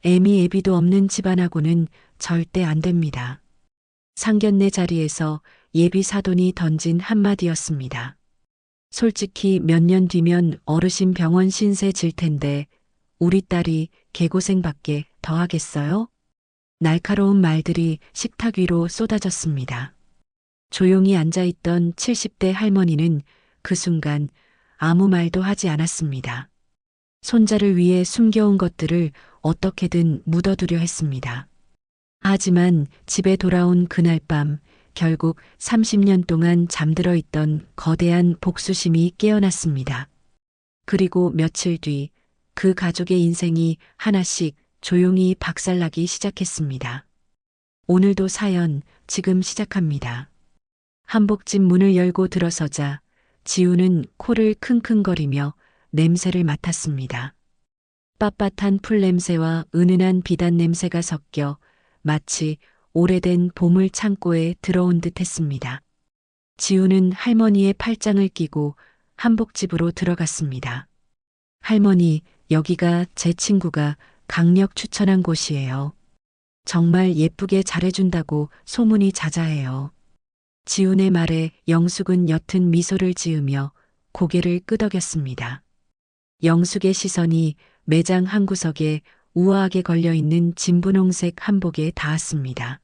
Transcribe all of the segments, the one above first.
애미 애비도 없는 집안하고는 절대 안 됩니다. 상견례 자리에서 예비 사돈이 던진 한마디였습니다. 솔직히 몇 년 뒤면 어르신 병원 신세 질 텐데 우리 딸이 개고생밖에 더 하겠어요? 날카로운 말들이 식탁 위로 쏟아졌습니다. 조용히 앉아있던 70대 할머니는 그 순간 아무 말도 하지 않았습니다. 손자를 위해 숨겨온 것들을 어떻게든 묻어두려 했습니다. 하지만 집에 돌아온 그날 밤 결국 30년 동안 잠들어 있던 거대한 복수심이 깨어났습니다. 그리고 며칠 뒤 그 가족의 인생이 하나씩 조용히 박살나기 시작했습니다. 오늘도 사연 지금 시작합니다. 한복집 문을 열고 들어서자 지우는 코를 킁킁거리며 냄새를 맡았습니다. 빳빳한 풀 냄새와 은은한 비단 냄새가 섞여 마치 오래된 보물 창고에 들어온 듯 했습니다. 지우는 할머니의 팔짱을 끼고 한복집으로 들어갔습니다. 할머니, 여기가 제 친구가 강력 추천한 곳이에요. 정말 예쁘게 잘해준다고 소문이 자자해요. 지훈의 말에 영숙은 옅은 미소를 지으며 고개를 끄덕였습니다. 영숙의 시선이 매장 한 구석에 우아하게 걸려있는 진분홍색 한복에 닿았습니다.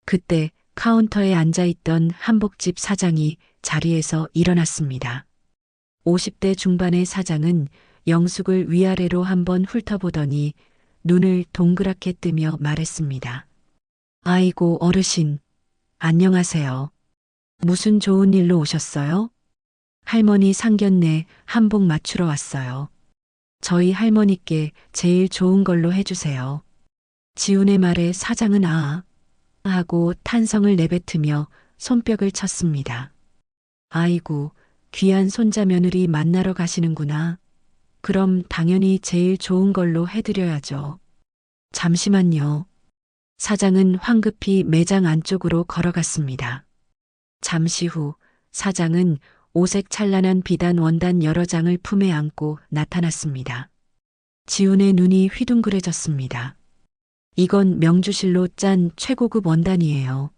그때 카운터에 앉아있던 한복집 사장이 자리에서 일어났습니다. 50대 중반의 사장은 영숙을 위아래로 한번 훑어보더니 눈을 동그랗게 뜨며 말했습니다. 아이고 어르신, 안녕하세요. 무슨 좋은 일로 오셨어요? 할머니 상견례 한복 맞추러 왔어요. 저희 할머니께 제일 좋은 걸로 해주세요. 지훈의 말에 사장은 아 하고 탄성을 내뱉으며 손뼉을 쳤습니다. 아이고, 귀한 손자 며느리 만나러 가시는구나. 그럼 당연히 제일 좋은 걸로 해드려야죠. 잠시만요. 사장은 황급히 매장 안쪽으로 걸어갔습니다. 잠시 후 사장은 오색 찬란한 비단 원단 여러 장을 품에 안고 나타났습니다. 지훈의 눈이 휘둥그레졌습니다. 이건 명주실로 짠 최고급 원단이에요.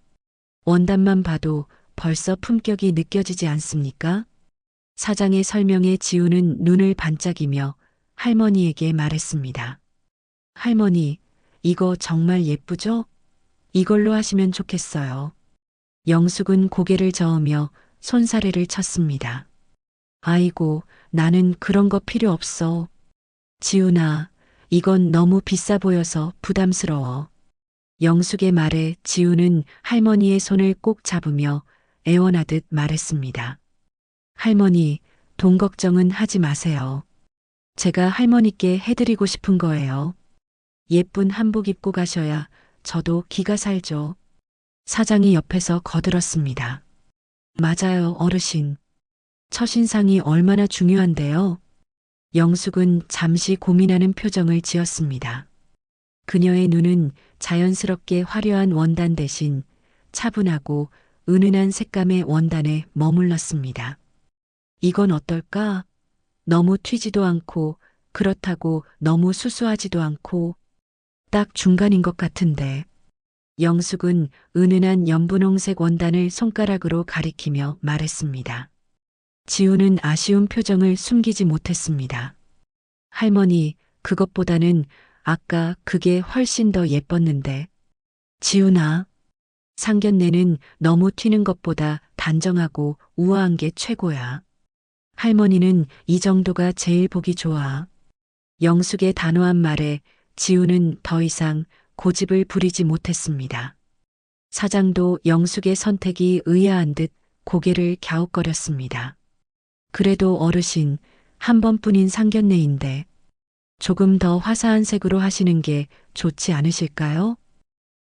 원단만 봐도 벌써 품격이 느껴지지 않습니까? 사장의 설명에 지훈은 눈을 반짝이며 할머니에게 말했습니다. 할머니, 이거 정말 예쁘죠? 이걸로 하시면 좋겠어요. 영숙은 고개를 저으며 손사래를 쳤습니다. 아이고, 나는 그런 거 필요 없어. 지훈아, 이건 너무 비싸 보여서 부담스러워. 영숙의 말에 지훈은 할머니의 손을 꼭 잡으며 애원하듯 말했습니다. 할머니, 돈 걱정은 하지 마세요. 제가 할머니께 해드리고 싶은 거예요. 예쁜 한복 입고 가셔야 저도 기가 살죠. 사장이 옆에서 거들었습니다. 맞아요, 어르신. 첫인상이 얼마나 중요한데요. 영숙은 잠시 고민하는 표정을 지었습니다. 그녀의 눈은 자연스럽게 화려한 원단 대신 차분하고 은은한 색감의 원단에 머물렀습니다. 이건 어떨까? 너무 튀지도 않고 그렇다고 너무 수수하지도 않고 딱 중간인 것 같은데. 영숙은 은은한 연분홍색 원단을 손가락으로 가리키며 말했습니다. 지우는 아쉬운 표정을 숨기지 못했습니다. 할머니, 그것보다는 아까 그게 훨씬 더 예뻤는데. 지훈아, 상견례는 너무 튀는 것보다 단정하고 우아한 게 최고야. 할머니는 이 정도가 제일 보기 좋아. 영숙의 단호한 말에 지우는 더 이상 고집을 부리지 못했습니다. 사장도 영숙의 선택이 의아한 듯 고개를 갸웃거렸습니다. 그래도 어르신, 한 번뿐인 상견례인데 조금 더 화사한 색으로 하시는 게 좋지 않으실까요?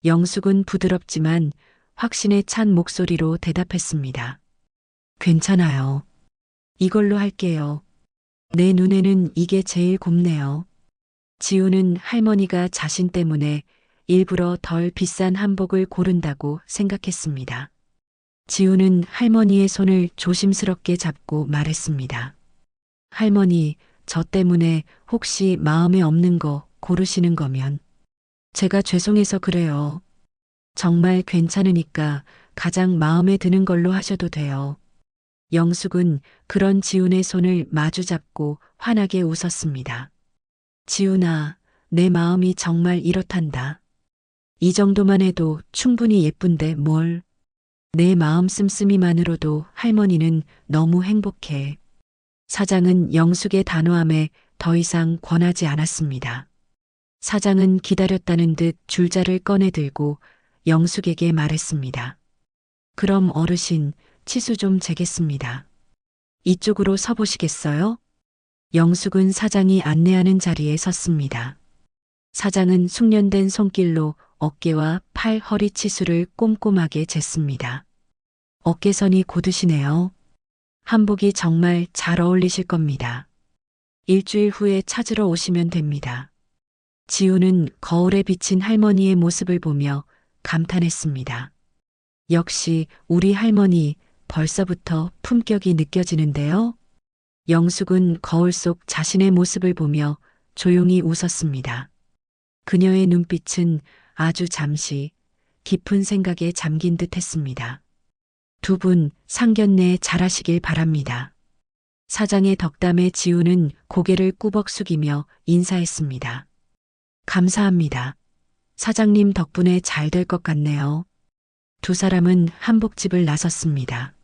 영숙은 부드럽지만 확신에 찬 목소리로 대답했습니다. 괜찮아요. 이걸로 할게요. 내 눈에는 이게 제일 곱네요. 지우는 할머니가 자신 때문에 일부러 덜 비싼 한복을 고른다고 생각했습니다. 지우는 할머니의 손을 조심스럽게 잡고 말했습니다. 할머니, 저 때문에 혹시 마음에 없는 거 고르시는 거면 제가 죄송해서 그래요. 정말 괜찮으니까 가장 마음에 드는 걸로 하셔도 돼요. 영숙은 그런 지훈의 손을 마주 잡고 환하게 웃었습니다. 지훈아, 내 마음이 정말 이렇단다. 이 정도만 해도 충분히 예쁜데 뭘. 내 마음 씀씀이만으로도 할머니는 너무 행복해. 사장은 영숙의 단호함에 더 이상 권하지 않았습니다. 사장은 기다렸다는 듯 줄자를 꺼내 들고 영숙에게 말했습니다. 그럼 어르신, 치수 좀 재겠습니다. 이쪽으로 서보시겠어요? 영숙은 사장이 안내하는 자리에 섰습니다. 사장은 숙련된 손길로 어깨와 팔, 허리 치수를 꼼꼼하게 쟀습니다. 어깨선이 곧으시네요. 한복이 정말 잘 어울리실 겁니다. 일주일 후에 찾으러 오시면 됩니다. 지우는 거울에 비친 할머니의 모습을 보며 감탄했습니다. 역시 우리 할머니 벌써부터 품격이 느껴지는데요. 영숙은 거울 속 자신의 모습을 보며 조용히 웃었습니다. 그녀의 눈빛은 아주 잠시 깊은 생각에 잠긴 듯 했습니다. 두 분 상견례 잘하시길 바랍니다. 사장의 덕담에 지우는 고개를 꾸벅 숙이며 인사했습니다. 감사합니다. 사장님 덕분에 잘 될 것 같네요. 두 사람은 한복집을 나섰습니다.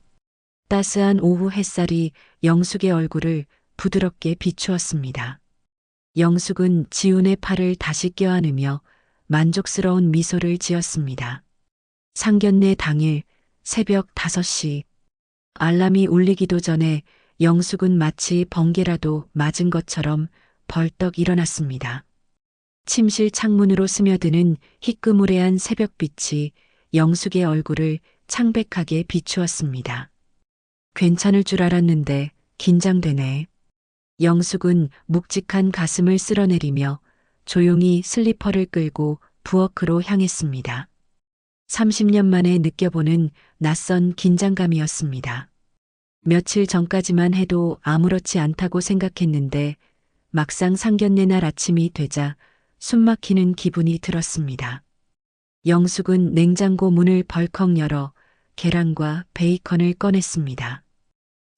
따스한 오후 햇살이 영숙의 얼굴을 부드럽게 비추었습니다. 영숙은 지훈의 팔을 다시 껴안으며 만족스러운 미소를 지었습니다. 상견례 당일 새벽 5시 알람이 울리기도 전에 영숙은 마치 번개라도 맞은 것처럼 벌떡 일어났습니다. 침실 창문으로 스며드는 희끄무레한 새벽빛이 영숙의 얼굴을 창백하게 비추었습니다. 괜찮을 줄 알았는데 긴장되네. 영숙은 묵직한 가슴을 쓸어내리며 조용히 슬리퍼를 끌고 부엌으로 향했습니다. 30년 만에 느껴보는 낯선 긴장감이었습니다. 며칠 전까지만 해도 아무렇지 않다고 생각했는데 막상 상견례 날 아침이 되자 숨막히는 기분이 들었습니다. 영숙은 냉장고 문을 벌컥 열어 계란과 베이컨을 꺼냈습니다.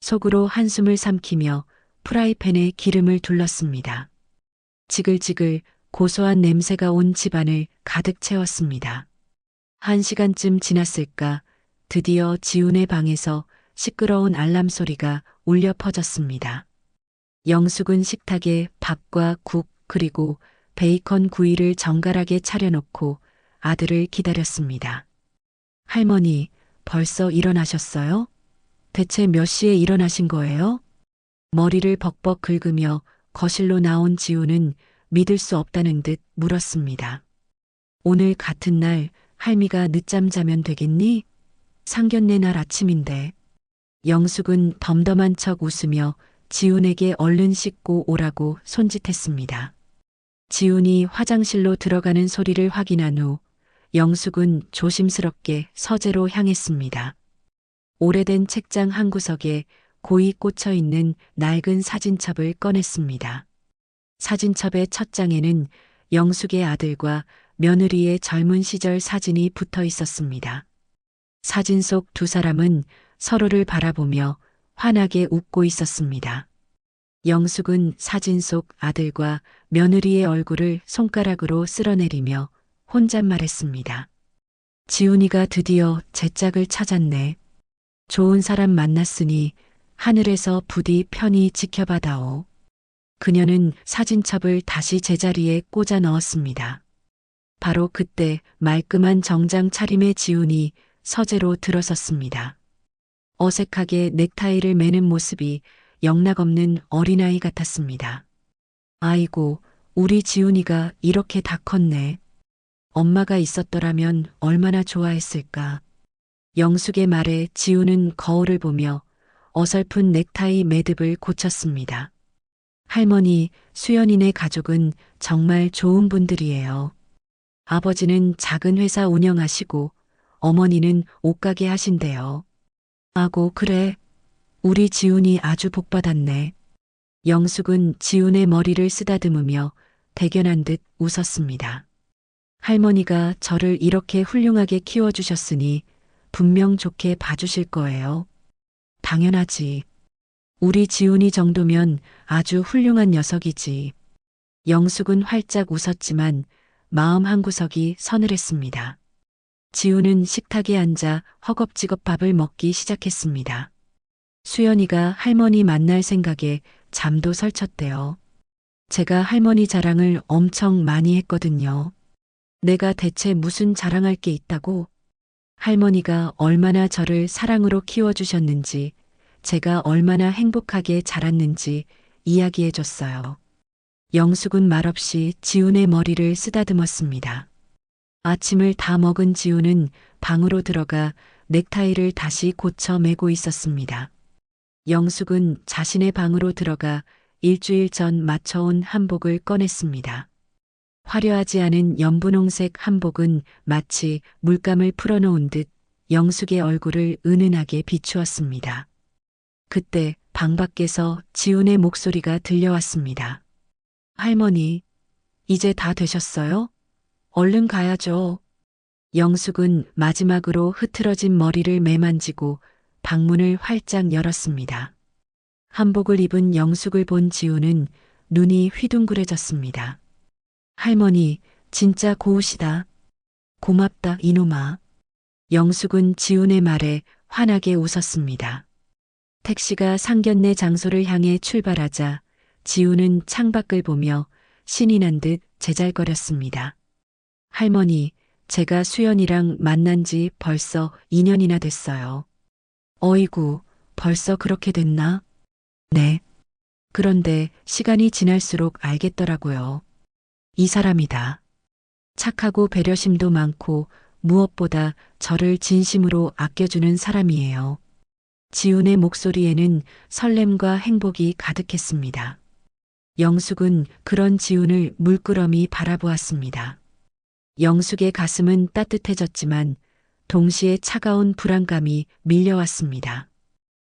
속으로 한숨을 삼키며 프라이팬에 기름을 둘렀습니다. 지글지글 고소한 냄새가 온 집안을 가득 채웠습니다. 1시간쯤 지났을까 드디어 지훈의 방에서 시끄러운 알람 소리가 울려 퍼졌습니다. 영숙은 식탁에 밥과 국 그리고 베이컨 구이를 정갈하게 차려놓고 아들을 기다렸습니다. 할머니, 벌써 일어나셨어요? 대체 몇 시에 일어나신 거예요? 머리를 벅벅 긁으며 거실로 나온 지우는 믿을 수 없다는 듯 물었습니다. 오늘 같은 날 할미가 늦잠 자면 되겠니? 상견례 날 아침인데. 영숙은 덤덤한 척 웃으며 지훈에게 얼른 씻고 오라고 손짓했습니다. 지훈이 화장실로 들어가는 소리를 확인한 후 영숙은 조심스럽게 서재로 향했습니다. 오래된 책장 한 구석에 고이 꽂혀 있는 낡은 사진첩을 꺼냈습니다. 사진첩의 첫 장에는 영숙의 아들과 며느리의 젊은 시절 사진이 붙어 있었습니다. 사진 속 두 사람은 서로를 바라보며 환하게 웃고 있었습니다. 영숙은 사진 속 아들과 며느리의 얼굴을 손가락으로 쓸어내리며 혼잣말했습니다. 지훈이가 드디어 제 짝을 찾았네. 좋은 사람 만났으니 하늘에서 부디 편히 지켜봐다오. 그녀는 사진첩을 다시 제자리에 꽂아 넣었습니다. 바로 그때 말끔한 정장 차림의 지훈이 서재로 들어섰습니다. 어색하게 넥타이를 매는 모습이 영락없는 어린아이 같았습니다. 아이고, 우리 지훈이가 이렇게 다 컸네. 엄마가 있었더라면 얼마나 좋아했을까. 영숙의 말에 지훈은 거울을 보며 어설픈 넥타이 매듭을 고쳤습니다. 할머니, 수연이네 가족은 정말 좋은 분들이에요. 아버지는 작은 회사 운영하시고 어머니는 옷가게 하신대요. 아고, 그래. 우리 지훈이 아주 복받았네. 영숙은 지훈의 머리를 쓰다듬으며 대견한 듯 웃었습니다. 할머니가 저를 이렇게 훌륭하게 키워주셨으니 분명 좋게 봐주실 거예요. 당연하지. 우리 지훈이 정도면 아주 훌륭한 녀석이지. 영숙은 활짝 웃었지만 마음 한구석이 서늘했습니다. 지훈은 식탁에 앉아 허겁지겁 밥을 먹기 시작했습니다. 수연이가 할머니 만날 생각에 잠도 설쳤대요. 제가 할머니 자랑을 엄청 많이 했거든요. 내가 대체 무슨 자랑할 게 있다고? 할머니가 얼마나 저를 사랑으로 키워주셨는지, 제가 얼마나 행복하게 자랐는지 이야기해 줬어요. 영숙은 말없이 지훈의 머리를 쓰다듬었습니다. 아침을 다 먹은 지훈은 방으로 들어가 넥타이를 다시 고쳐 매고 있었습니다. 영숙은 자신의 방으로 들어가 일주일 전 맞춰온 한복을 꺼냈습니다. 화려하지 않은 연분홍색 한복은 마치 물감을 풀어놓은 듯 영숙의 얼굴을 은은하게 비추었습니다. 그때 방 밖에서 지훈의 목소리가 들려왔습니다. 할머니, 이제 다 되셨어요? 얼른 가야죠. 영숙은 마지막으로 흐트러진 머리를 매만지고 방문을 활짝 열었습니다. 한복을 입은 영숙을 본 지훈은 눈이 휘둥그레졌습니다. 할머니, 진짜 고우시다. 고맙다, 이놈아. 영숙은 지훈의 말에 환하게 웃었습니다. 택시가 상견례 장소를 향해 출발하자 지훈은 창밖을 보며 신이 난 듯 제잘거렸습니다. 할머니, 제가 수연이랑 만난 지 벌써 2년이나 됐어요. 어이구, 벌써 그렇게 됐나? 네. 그런데 시간이 지날수록 알겠더라고요. 이 사람이다. 착하고 배려심도 많고 무엇보다 저를 진심으로 아껴주는 사람이에요. 지훈의 목소리에는 설렘과 행복이 가득했습니다. 영숙은 그런 지훈을 물끄러미 바라보았습니다. 영숙의 가슴은 따뜻해졌지만 동시에 차가운 불안감이 밀려왔습니다.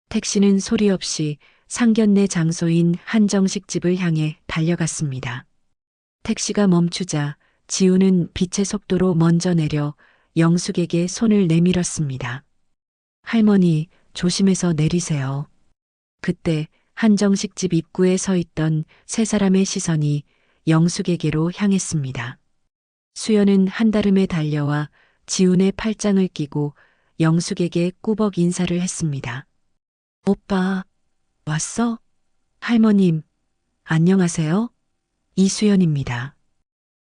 택시는 소리 없이 상견례 장소인 한정식 집을 향해 달려갔습니다. 택시가 멈추자 지훈은 빛의 속도로 먼저 내려 영숙에게 손을 내밀었습니다. 할머니, 조심해서 내리세요. 그때 한정식 집 입구에 서 있던 세 사람의 시선이 영숙에게로 향했습니다. 수연은 한달음에 달려와 지훈의 팔짱을 끼고 영숙에게 꾸벅 인사를 했습니다. 오빠, 왔어? 할머님, 안녕하세요. 이수연입니다.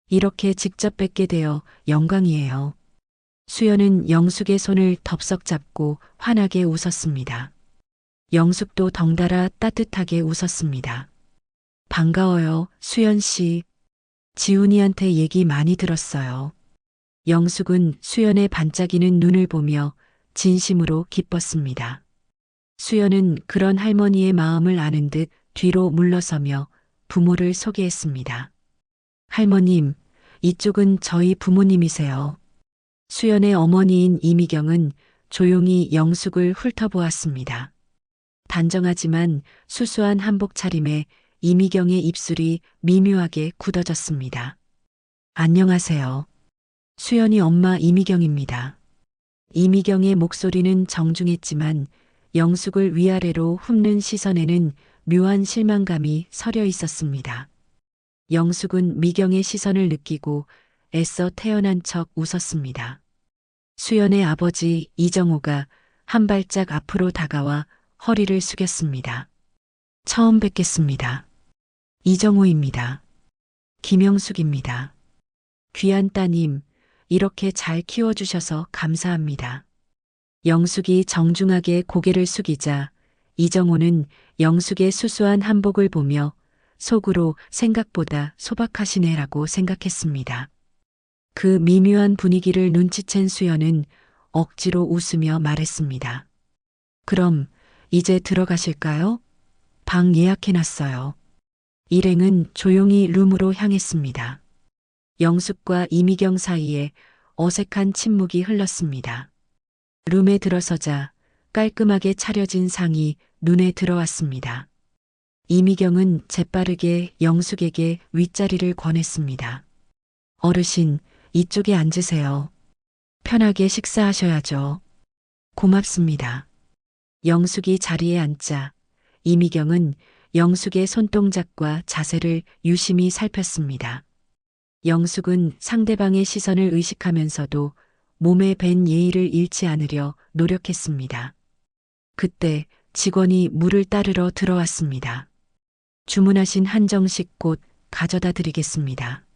이렇게 직접 뵙게 되어 영광이에요. 수연은 영숙의 손을 덥석 잡고 환하게 웃었습니다. 영숙도 덩달아 따뜻하게 웃었습니다. 반가워요, 수연 씨. 지훈이한테 얘기 많이 들었어요. 영숙은 수연의 반짝이는 눈을 보며 진심으로 기뻤습니다. 수연은 그런 할머니의 마음을 아는 듯 뒤로 물러서며 부모를 소개했습니다. 할머님, 이쪽은 저희 부모님이세요. 수연의 어머니인 이미경은 조용히 영숙을 훑어보았습니다. 단정하지만 수수한 한복 차림에 이미경의 입술이 미묘하게 굳어졌습니다. 안녕하세요. 수연이 엄마 이미경입니다. 이미경의 목소리는 정중했지만 영숙을 위아래로 훑는 시선에는 묘한 실망감이 서려 있었습니다. 영숙은 미경의 시선을 느끼고 애써 태연한 척 웃었습니다. 수연의 아버지 이정호가 한 발짝 앞으로 다가와 허리를 숙였습니다. 처음 뵙겠습니다. 이정호입니다. 김영숙입니다. 귀한 따님, 이렇게 잘 키워주셔서 감사합니다. 영숙이 정중하게 고개를 숙이자 이정호는 영숙의 수수한 한복을 보며 속으로 생각보다 소박하시네라고 생각했습니다. 그 미묘한 분위기를 눈치챈 수연은 억지로 웃으며 말했습니다. 그럼 이제 들어가실까요? 방 예약해놨어요. 일행은 조용히 룸으로 향했습니다. 영숙과 이미경 사이에 어색한 침묵이 흘렀습니다. 룸에 들어서자 깔끔하게 차려진 상이 눈에 들어왔습니다. 이미경은 재빠르게 영숙에게 윗자리를 권했습니다. 어르신, 이쪽에 앉으세요. 편하게 식사하셔야죠. 고맙습니다. 영숙이 자리에 앉자 이미경은 영숙의 손동작과 자세를 유심히 살폈습니다. 영숙은 상대방의 시선을 의식하면서도 몸에 밴 예의를 잃지 않으려 노력했습니다. 그때 직원이 물을 따르러 들어왔습니다. 주문하신 한정식 곧 가져다 드리겠습니다.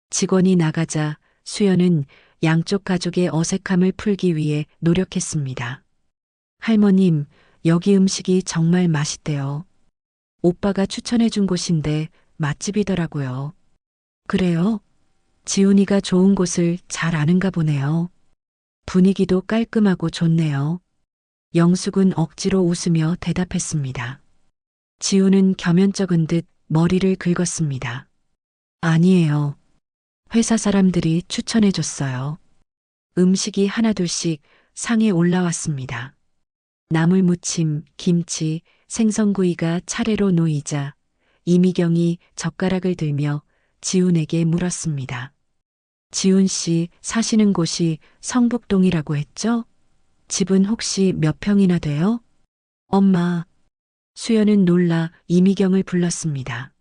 직원이 나가자 수연은 양쪽 가족의 어색함을 풀기 위해 노력했습니다. 할머님, 여기 음식이 정말 맛있대요. 오빠가 추천해 준 곳인데 맛집이더라고요. 그래요? 지훈이가 좋은 곳을 잘 아는가 보네요. 분위기도 깔끔하고 좋네요. 영숙은 억지로 웃으며 대답했습니다. 지훈은 겸연쩍은 듯 머리를 긁었습니다. 아니에요. 회사 사람들이 추천해 줬어요. 음식이 하나둘씩 상에 올라왔습니다. 나물무침, 김치, 생선구이가 차례로 놓이자 이미경이 젓가락을 들며 지훈에게 물었습니다. 지훈 씨 사시는 곳이 성북동이라고 했죠? 집은 혹시 몇 평이나 돼요? 엄마. 수연은 놀라 이미경을 불렀습니다.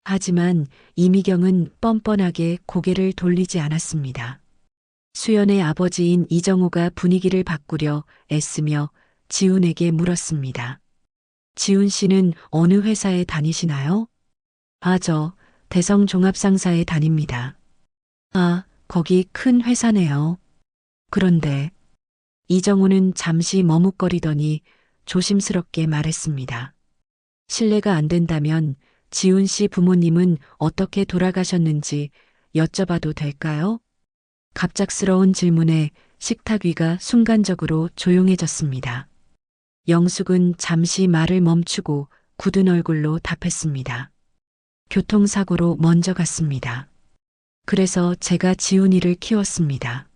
하지만 이미경은 뻔뻔하게 고개를 돌리지 않았습니다. 수연의 아버지인 이정호가 분위기를 바꾸려 애쓰며 지훈에게 물었습니다. 지훈 씨는 어느 회사에 다니시나요? 아, 저 대성종합상사에 다닙니다. 아, 거기 큰 회사네요. 그런데 이정호는 잠시 머뭇거리더니 조심스럽게 말했습니다. 실례가 안 된다면 지훈 씨 부모님은 어떻게 돌아가셨는지 여쭤봐도 될까요? 갑작스러운 질문에 식탁 위가 순간적으로 조용해졌습니다. 영숙은 잠시 말을 멈추고 굳은 얼굴로 답했습니다. 교통사고로 먼저 갔습니다. 그래서 제가 지훈이를 키웠습니다.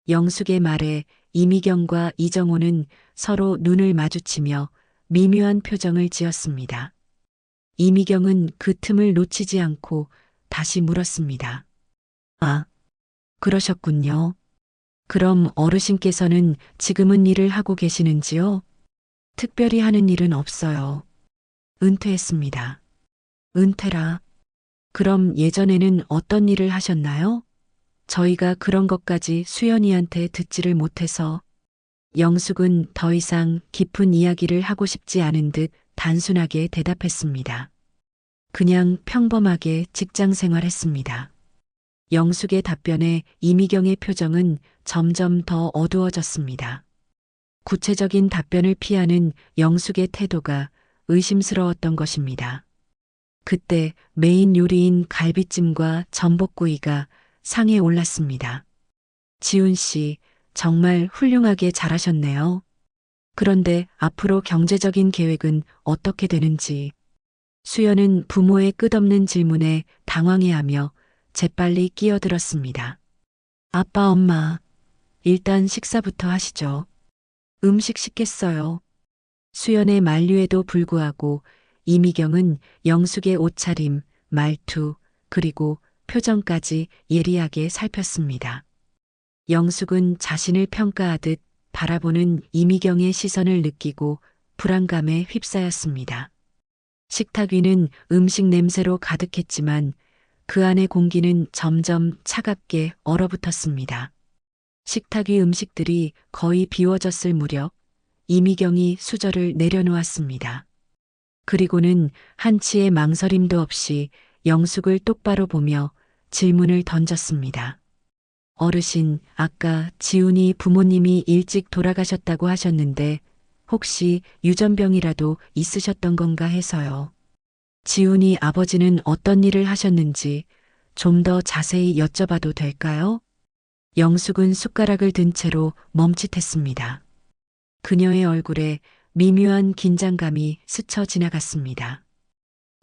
영숙의 말에 이미경과 이정호는 서로 눈을 마주치며 미묘한 표정을 지었습니다. 이미경은 그 틈을 놓치지 않고 다시 물었습니다. 아, 그러셨군요. 그럼 어르신께서는 지금은 일을 하고 계시는지요? 특별히 하는 일은 없어요. 은퇴했습니다. 은퇴라. 그럼 예전에는 어떤 일을 하셨나요? 저희가 그런 것까지 수연이한테 듣지를 못해서. 영숙은 더 이상 깊은 이야기를 하고 싶지 않은 듯 단순하게 대답했습니다. 그냥 평범하게 직장 생활했습니다. 영숙의 답변에 이미경의 표정은 점점 더 어두워졌습니다. 구체적인 답변을 피하는 영숙의 태도가 의심스러웠던 것입니다. 그때 메인 요리인 갈비찜과 전복구이가 상에 올랐습니다. 지훈 씨, 정말 훌륭하게 잘하셨네요. 그런데 앞으로 경제적인 계획은 어떻게 되는지. 수연은 부모의 끝없는 질문에 당황해하며 재빨리 끼어들었습니다. 아빠, 엄마, 일단 식사부터 하시죠. 음식 시켰어요. 수연의 만류에도 불구하고 이미경은 영숙의 옷차림, 말투, 그리고 표정까지 예리하게 살폈습니다. 영숙은 자신을 평가하듯 바라보는 이미경의 시선을 느끼고 불안감에 휩싸였습니다. 식탁 위는 음식 냄새로 가득했지만 그 안의 공기는 점점 차갑게 얼어붙었습니다. 식탁 위 음식들이 거의 비워졌을 무렵 이미경이 수저를 내려놓았습니다. 그리고는 한치의 망설임도 없이 영숙을 똑바로 보며 질문을 던졌습니다. 어르신, 아까 지훈이 부모님이 일찍 돌아가셨다고 하셨는데 혹시 유전병이라도 있으셨던 건가 해서요. 지훈이 아버지는 어떤 일을 하셨는지 좀 더 자세히 여쭤봐도 될까요? 영숙은 숟가락을 든 채로 멈칫했습니다. 그녀의 얼굴에 미묘한 긴장감이 스쳐 지나갔습니다.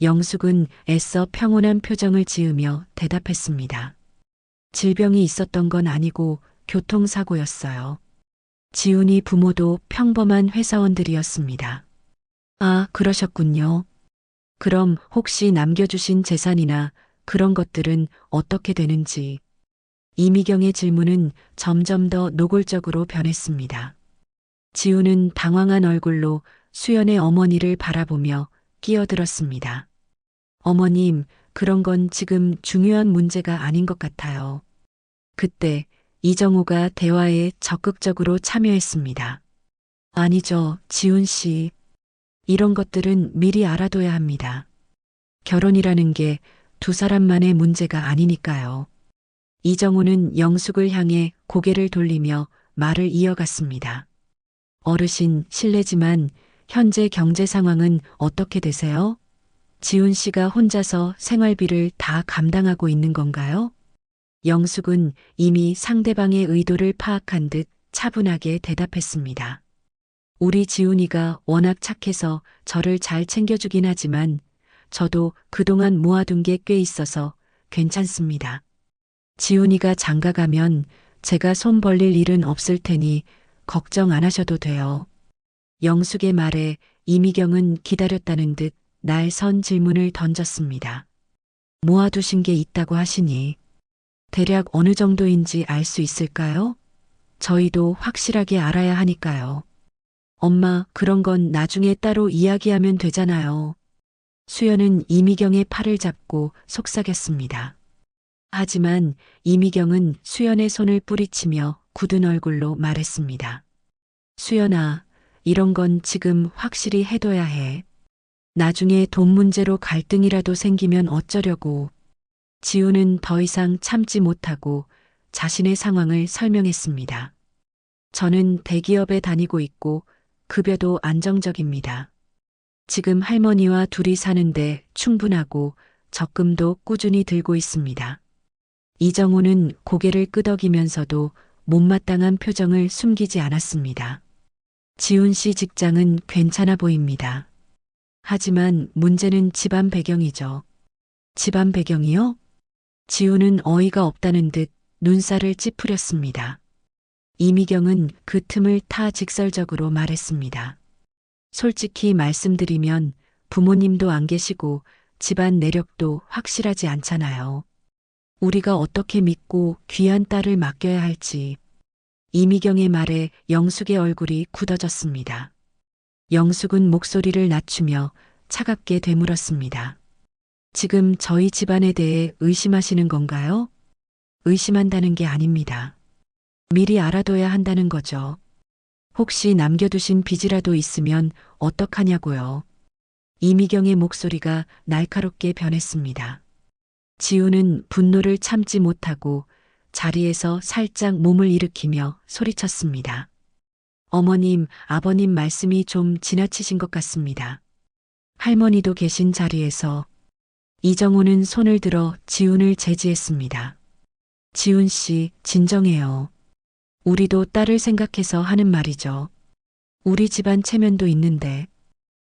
영숙은 애써 평온한 표정을 지으며 대답했습니다. 질병이 있었던 건 아니고 교통사고였어요. 지훈이 부모도 평범한 회사원들이었습니다. 아, 그러셨군요. 그럼 혹시 남겨주신 재산이나 그런 것들은 어떻게 되는지. 이미경의 질문은 점점 더 노골적으로 변했습니다. 지우는 당황한 얼굴로 수연의 어머니를 바라보며 끼어들었습니다. 어머님, 그런 건 지금 중요한 문제가 아닌 것 같아요. 그때 이정호가 대화에 적극적으로 참여했습니다. 아니죠, 지훈 씨. 이런 것들은 미리 알아둬야 합니다. 결혼이라는 게 두 사람만의 문제가 아니니까요. 이정호는 영숙을 향해 고개를 돌리며 말을 이어갔습니다. 어르신, 실례지만 현재 경제 상황은 어떻게 되세요? 지훈 씨가 혼자서 생활비를 다 감당하고 있는 건가요? 영숙은 이미 상대방의 의도를 파악한 듯 차분하게 대답했습니다. 우리 지훈이가 워낙 착해서 저를 잘 챙겨주긴 하지만 저도 그동안 모아둔 게 꽤 있어서 괜찮습니다. 지훈이가 장가가면 제가 손 벌릴 일은 없을 테니 걱정 안 하셔도 돼요. 영숙의 말에 이미경은 기다렸다는 듯 날선 질문을 던졌습니다. 모아두신 게 있다고 하시니 대략 어느 정도인지 알 수 있을까요? 저희도 확실하게 알아야 하니까요. 엄마, 그런 건 나중에 따로 이야기하면 되잖아요. 수연은 이미경의 팔을 잡고 속삭였습니다. 하지만 이미경은 수연의 손을 뿌리치며 굳은 얼굴로 말했습니다. 수연아, 이런 건 지금 확실히 해둬야 해. 나중에 돈 문제로 갈등이라도 생기면 어쩌려고. 지우는 더 이상 참지 못하고 자신의 상황을 설명했습니다. 저는 대기업에 다니고 있고 급여도 안정적입니다. 지금 할머니와 둘이 사는데 충분하고 적금도 꾸준히 들고 있습니다. 이정호는 고개를 끄덕이면서도 못마땅한 표정을 숨기지 않았습니다. 지훈 씨 직장은 괜찮아 보입니다. 하지만 문제는 집안 배경이죠. 집안 배경이요? 지훈은 어이가 없다는 듯 눈살을 찌푸렸습니다. 이미경은 그 틈을 타 직설적으로 말했습니다. 솔직히 말씀드리면 부모님도 안 계시고 집안 내력도 확실하지 않잖아요. 우리가 어떻게 믿고 귀한 딸을 맡겨야 할지. 이미경의 말에 영숙의 얼굴이 굳어졌습니다. 영숙은 목소리를 낮추며 차갑게 되물었습니다. 지금 저희 집안에 대해 의심하시는 건가요? 의심한다는 게 아닙니다. 미리 알아둬야 한다는 거죠. 혹시 남겨두신 빚이라도 있으면 어떡하냐고요. 이미경의 목소리가 날카롭게 변했습니다. 지우는 분노를 참지 못하고 자리에서 살짝 몸을 일으키며 소리쳤습니다. 어머님, 아버님 말씀이 좀 지나치신 것 같습니다. 할머니도 계신 자리에서 이정호는 손을 들어 지훈을 제지했습니다. 지훈 씨, 진정해요. 우리도 딸을 생각해서 하는 말이죠. 우리 집안 체면도 있는데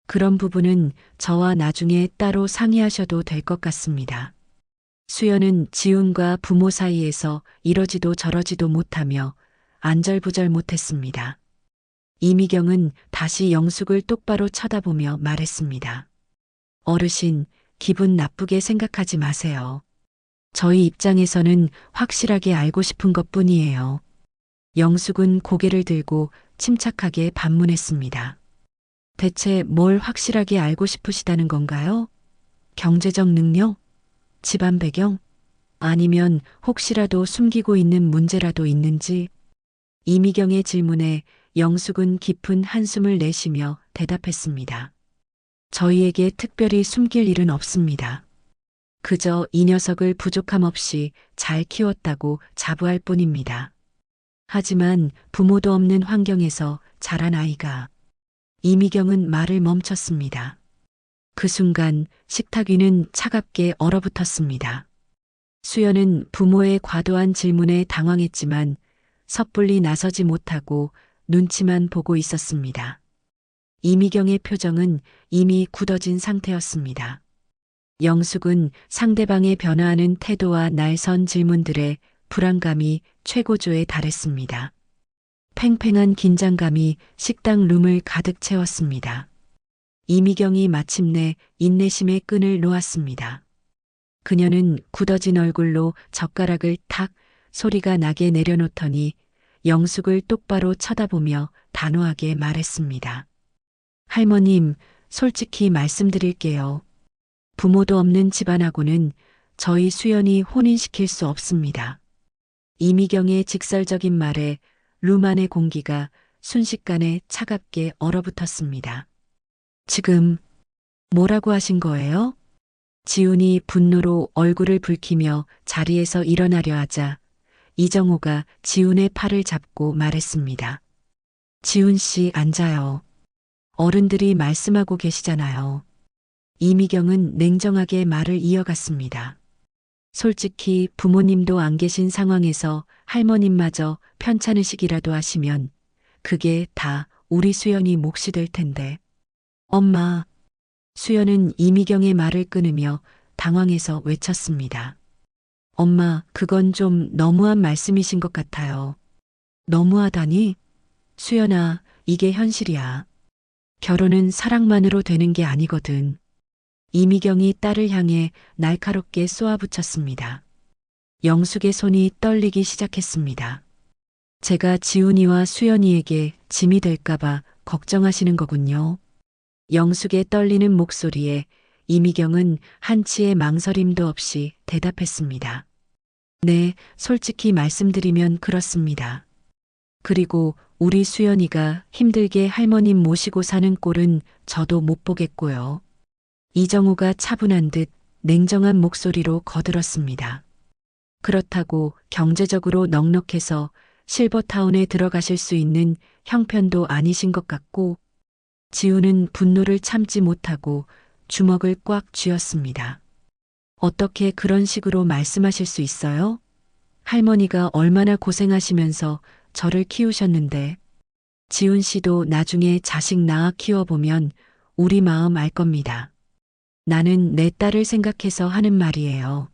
그런 부분은 저와 나중에 따로 상의하셔도 될 것 같습니다. 수연은 지훈과 부모 사이에서 이러지도 저러지도 못하며 안절부절 못했습니다. 이미경은 다시 영숙을 똑바로 쳐다보며 말했습니다. 어르신, 기분 나쁘게 생각하지 마세요. 저희 입장에서는 확실하게 알고 싶은 것뿐이에요. 영숙은 고개를 들고 침착하게 반문했습니다. 대체 뭘 확실하게 알고 싶으시다는 건가요? 경제적 능력? 집안 배경? 아니면 혹시라도 숨기고 있는 문제라도 있는지? 이미경의 질문에 영숙은 깊은 한숨을 내쉬며 대답했습니다. 저희에게 특별히 숨길 일은 없습니다. 그저 이 녀석을 부족함 없이 잘 키웠다고 자부할 뿐입니다. 하지만 부모도 없는 환경에서 자란 아이가. 이미경은 말을 멈췄습니다. 그 순간 식탁 위는 차갑게 얼어붙었습니다. 수연은 부모의 과도한 질문에 당황했지만 섣불리 나서지 못하고 눈치만 보고 있었습니다. 이미경의 표정은 이미 굳어진 상태였습니다. 영숙은 상대방의 변화하는 태도와 날선 질문들에 불안감이 최고조에 달했습니다. 팽팽한 긴장감이 식당 룸을 가득 채웠습니다. 이미경이 마침내 인내심의 끈을 놓았습니다. 그녀는 굳어진 얼굴로 젓가락을 탁 소리가 나게 내려놓더니 영숙을 똑바로 쳐다보며 단호하게 말했습니다. 할머님, 솔직히 말씀드릴게요. 부모도 없는 집안하고는 저희 수연이 혼인시킬 수 없습니다. 이미경의 직설적인 말에 룸 안의 공기가 순식간에 차갑게 얼어붙었습니다. 지금 뭐라고 하신 거예요? 지훈이 분노로 얼굴을 붉히며 자리에서 일어나려 하자 이정호가 지훈의 팔을 잡고 말했습니다. 지훈 씨 앉아요. 어른들이 말씀하고 계시잖아요. 이미경은 냉정하게 말을 이어갔습니다. 솔직히 부모님도 안 계신 상황에서 할머님마저 편찮으시기라도 하시면 그게 다 우리 수연이 몫이 될 텐데. 엄마. 수연은 이미경의 말을 끊으며 당황해서 외쳤습니다. 엄마, 그건 좀 너무한 말씀이신 것 같아요. 너무하다니? 수연아, 이게 현실이야. 결혼은 사랑만으로 되는 게 아니거든. 이미경이 딸을 향해 날카롭게 쏘아붙였습니다. 영숙의 손이 떨리기 시작했습니다. 제가 지훈이와 수연이에게 짐이 될까봐 걱정하시는 거군요. 영숙의 떨리는 목소리에 이미경은 한치의 망설임도 없이 대답했습니다. 네, 솔직히 말씀드리면 그렇습니다. 그리고 우리 수연이가 힘들게 할머님 모시고 사는 꼴은 저도 못 보겠고요. 이정호가 차분한 듯 냉정한 목소리로 거들었습니다. 그렇다고 경제적으로 넉넉해서 실버타운에 들어가실 수 있는 형편도 아니신 것 같고, 지훈은 분노를 참지 못하고 주먹을 꽉 쥐었습니다. 어떻게 그런 식으로 말씀하실 수 있어요? 할머니가 얼마나 고생하시면서 저를 키우셨는데, 지훈 씨도 나중에 자식 낳아 키워보면 우리 마음 알 겁니다. 나는 내 딸을 생각해서 하는 말이에요.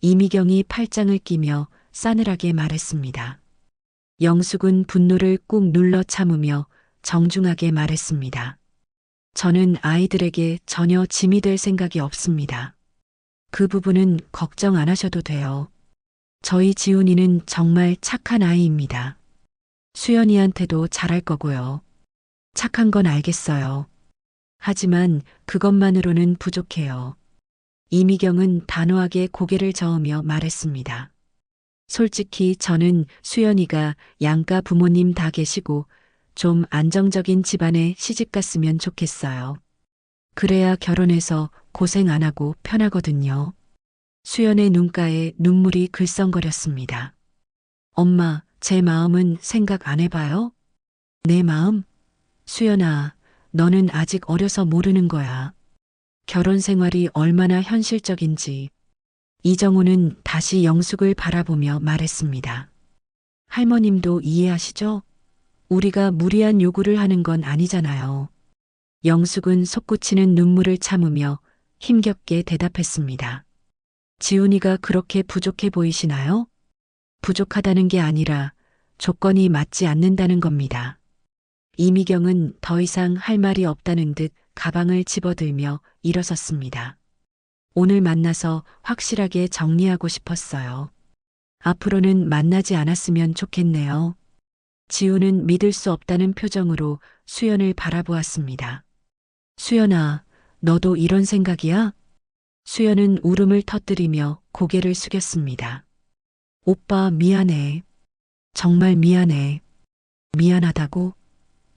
이미경이 팔짱을 끼며 싸늘하게 말했습니다. 영숙은 분노를 꾹 눌러 참으며 정중하게 말했습니다. 저는 아이들에게 전혀 짐이 될 생각이 없습니다. 그 부분은 걱정 안 하셔도 돼요. 저희 지훈이는 정말 착한 아이입니다. 수연이한테도 잘할 거고요. 착한 건 알겠어요. 하지만 그것만으로는 부족해요. 이미경은 단호하게 고개를 저으며 말했습니다. 솔직히 저는 수연이가 양가 부모님 다 계시고 좀 안정적인 집안에 시집 갔으면 좋겠어요. 그래야 결혼해서 고생 안 하고 편하거든요. 수연의 눈가에 눈물이 글썽거렸습니다. 엄마, 제 마음은 생각 안 해봐요? 내 마음? 수연아, 너는 아직 어려서 모르는 거야. 결혼 생활이 얼마나 현실적인지. 이정호는 다시 영숙을 바라보며 말했습니다. 할머님도 이해하시죠? 우리가 무리한 요구를 하는 건 아니잖아요. 영숙은 솟구치는 눈물을 참으며 힘겹게 대답했습니다. 지훈이가 그렇게 부족해 보이시나요? 부족하다는 게 아니라 조건이 맞지 않는다는 겁니다. 이미경은 더 이상 할 말이 없다는 듯 가방을 집어들며 일어섰습니다. 오늘 만나서 확실하게 정리하고 싶었어요. 앞으로는 만나지 않았으면 좋겠네요. 지훈은 믿을 수 없다는 표정으로 수연을 바라보았습니다. 수연아, 너도 이런 생각이야? 수연은 울음을 터뜨리며 고개를 숙였습니다. 오빠 미안해. 정말 미안해. 미안하다고?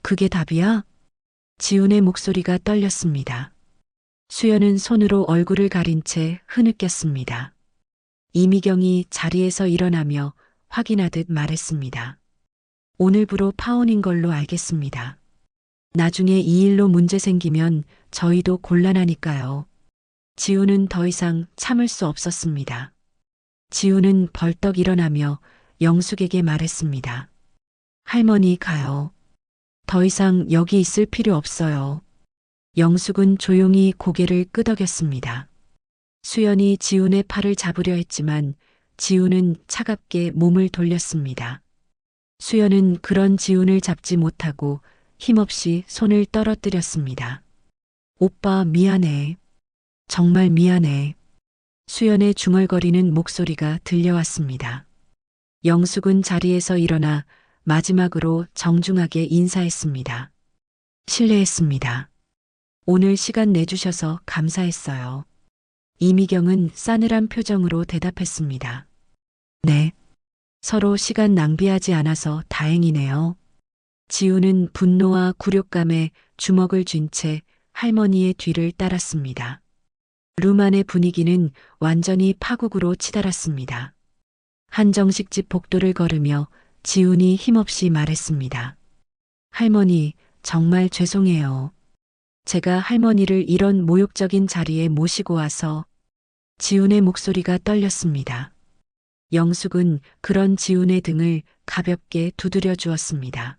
그게 답이야? 지훈의 목소리가 떨렸습니다. 수연은 손으로 얼굴을 가린 채 흐느꼈습니다. 이미경이 자리에서 일어나며 확인하듯 말했습니다. 오늘부로 파혼인 걸로 알겠습니다. 나중에 이 일로 문제 생기면 저희도 곤란하니까요. 지훈은 더 이상 참을 수 없었습니다. 지훈은 벌떡 일어나며 영숙에게 말했습니다. 할머니 가요. 더 이상 여기 있을 필요 없어요. 영숙은 조용히 고개를 끄덕였습니다. 수연이 지훈의 팔을 잡으려 했지만 지훈은 차갑게 몸을 돌렸습니다. 수연은 그런 지훈을 잡지 못하고 힘없이 손을 떨어뜨렸습니다. 오빠 미안해. 정말 미안해. 수연의 중얼거리는 목소리가 들려왔습니다. 영숙은 자리에서 일어나 마지막으로 정중하게 인사했습니다. 실례했습니다. 오늘 시간 내주셔서 감사했어요. 이미경은 싸늘한 표정으로 대답했습니다. 네. 서로 시간 낭비하지 않아서 다행이네요. 지우는 분노와 굴욕감에 주먹을 쥔 채 할머니의 뒤를 따랐습니다. 룸 안의 분위기는 완전히 파국으로 치달았습니다. 한정식 집 복도를 걸으며 지훈이 힘없이 말했습니다. 할머니, 정말 죄송해요. 제가 할머니를 이런 모욕적인 자리에 모시고 와서. 지훈의 목소리가 떨렸습니다. 영숙은 그런 지훈의 등을 가볍게 두드려 주었습니다.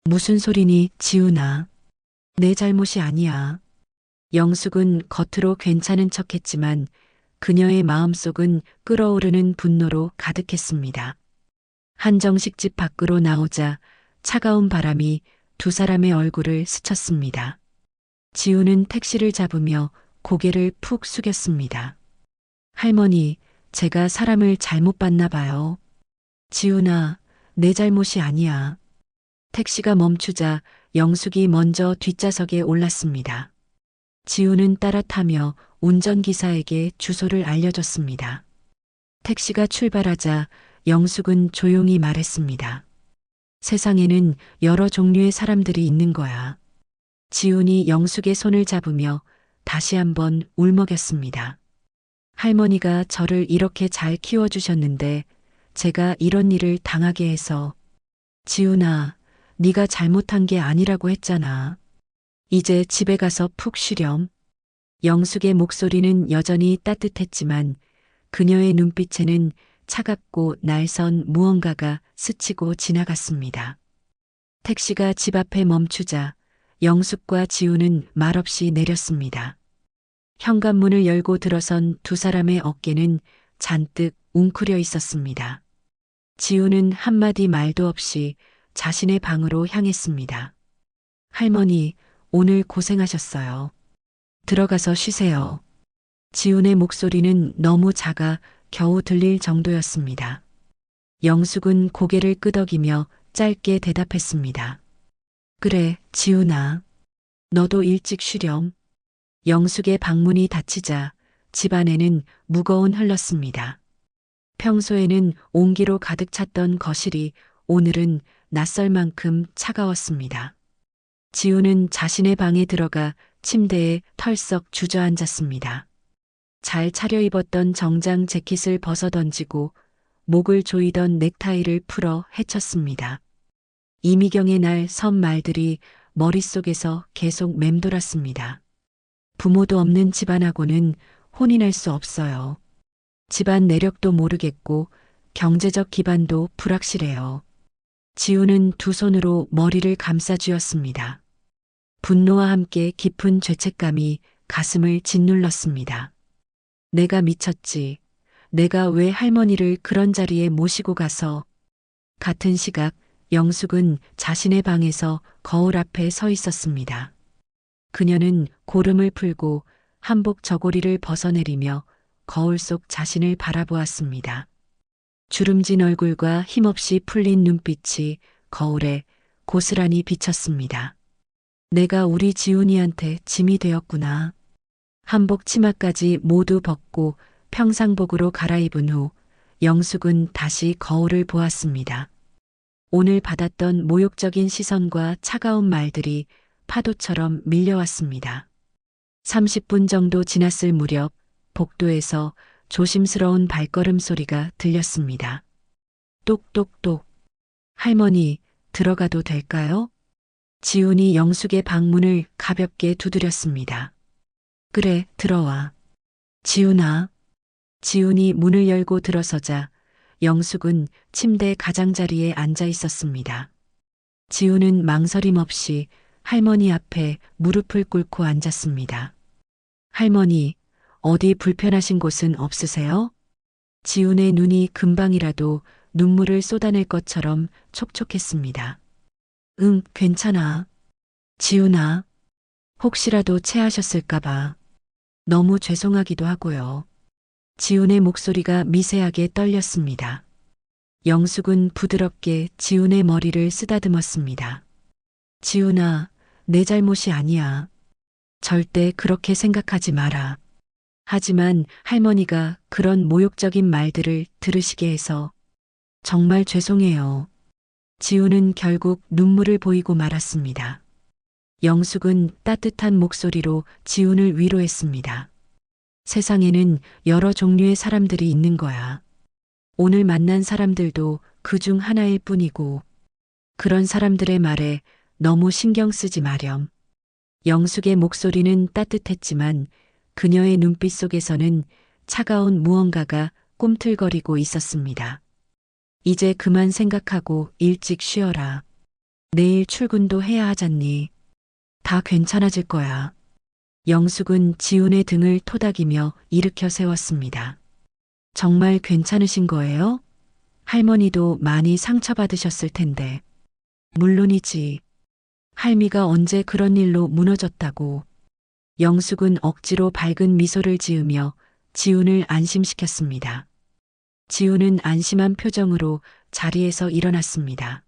무슨 소리니, 지훈아. 내 잘못이 아니야. 영숙은 겉으로 괜찮은 척했지만 그녀의 마음속은 끓어오르는 분노로 가득했습니다. 한정식 집 밖으로 나오자 차가운 바람이 두 사람의 얼굴을 스쳤습니다. 지훈은 택시를 잡으며 고개를 푹 숙였습니다. 할머니, 제가 사람을 잘못 봤나 봐요. 지훈아, 내 잘못이 아니야. 택시가 멈추자 영숙이 먼저 뒷좌석에 올랐습니다. 지훈은 따라 타며 운전기사에게 주소를 알려줬습니다. 택시가 출발하자 영숙은 조용히 말했습니다. 세상에는 여러 종류의 사람들이 있는 거야. 지훈이 영숙의 손을 잡으며 다시 한번 울먹였습니다. 할머니가 저를 이렇게 잘 키워주셨는데 제가 이런 일을 당하게 해서. 지훈아, 네가 잘못한 게 아니라고 했잖아. 이제 집에 가서 푹 쉬렴. 영숙의 목소리는 여전히 따뜻했지만 그녀의 눈빛에는 차갑고 날선 무언가가 스치고 지나갔습니다. 택시가 집 앞에 멈추자 영숙과 지훈은 말없이 내렸습니다. 현관문을 열고 들어선 두 사람의 어깨는 잔뜩 웅크려 있었습니다. 지훈은 한마디 말도 없이 자신의 방으로 향했습니다. 할머니, 오늘 고생하셨어요. 들어가서 쉬세요. 지훈의 목소리는 너무 작아 겨우 들릴 정도였습니다. 영숙은 고개를 끄덕이며 짧게 대답했습니다. 그래, 지훈아. 너도 일찍 쉬렴. 영숙의 방문이 닫히자 집안에는 무거운 흘렀습니다. 평소에는 온기로 가득 찼던 거실이 오늘은 낯설 만큼 차가웠습니다. 지훈은 자신의 방에 들어가 침대에 털썩 주저앉았습니다. 잘 차려입었던 정장 재킷을 벗어던지고 목을 조이던 넥타이를 풀어 헤쳤습니다. 이미경의 날 선 말들이 머릿속에서 계속 맴돌았습니다. 부모도 없는 집안하고는 혼인할 수 없어요. 집안 내력도 모르겠고 경제적 기반도 불확실해요. 지훈은 두 손으로 머리를 감싸쥐었습니다. 분노와 함께 깊은 죄책감이 가슴을 짓눌렀습니다. 내가 미쳤지. 내가 왜 할머니를 그런 자리에 모시고 가서. 같은 시각 영숙은 자신의 방에서 거울 앞에 서 있었습니다. 그녀는 고름을 풀고 한복 저고리를 벗어내리며 거울 속 자신을 바라보았습니다. 주름진 얼굴과 힘없이 풀린 눈빛이 거울에 고스란히 비쳤습니다. 내가 우리 지훈이한테 짐이 되었구나. 한복 치마까지 모두 벗고 평상복으로 갈아입은 후 영숙은 다시 거울을 보았습니다. 오늘 받았던 모욕적인 시선과 차가운 말들이 파도처럼 밀려왔습니다. 30분 정도 지났을 무렵 복도에서 조심스러운 발걸음 소리가 들렸습니다. 똑똑똑. 할머니, 들어가도 될까요? 지훈이 영숙의 방문을 가볍게 두드렸습니다. 그래, 들어와. 지훈아. 지훈이 문을 열고 들어서자 영숙은 침대 가장자리에 앉아 있었습니다. 지훈은 망설임 없이 할머니 앞에 무릎을 꿇고 앉았습니다. 할머니, 어디 불편하신 곳은 없으세요? 지훈의 눈이 금방이라도 눈물을 쏟아낼 것처럼 촉촉했습니다. 응, 괜찮아. 지훈아. 혹시라도 체하셨을까봐 너무 죄송하기도 하고요. 지훈의 목소리가 미세하게 떨렸습니다. 영숙은 부드럽게 지훈의 머리를 쓰다듬었습니다. 지훈아, 내 잘못이 아니야. 절대 그렇게 생각하지 마라. 하지만 할머니가 그런 모욕적인 말들을 들으시게 해서 정말 죄송해요. 지훈은 결국 눈물을 보이고 말았습니다. 영숙은 따뜻한 목소리로 지훈을 위로했습니다. 세상에는 여러 종류의 사람들이 있는 거야. 오늘 만난 사람들도 그중 하나일 뿐이고, 그런 사람들의 말에 너무 신경 쓰지 마렴. 영숙의 목소리는 따뜻했지만 그녀의 눈빛 속에서는 차가운 무언가가 꿈틀거리고 있었습니다. 이제 그만 생각하고 일찍 쉬어라. 내일 출근도 해야 하잖니. 다 괜찮아질 거야. 영숙은 지훈의 등을 토닥이며 일으켜 세웠습니다. 정말 괜찮으신 거예요? 할머니도 많이 상처받으셨을 텐데. 물론이지. 할미가 언제 그런 일로 무너졌다고. 영숙은 억지로 밝은 미소를 지으며 지훈을 안심시켰습니다. 지훈은 안심한 표정으로 자리에서 일어났습니다.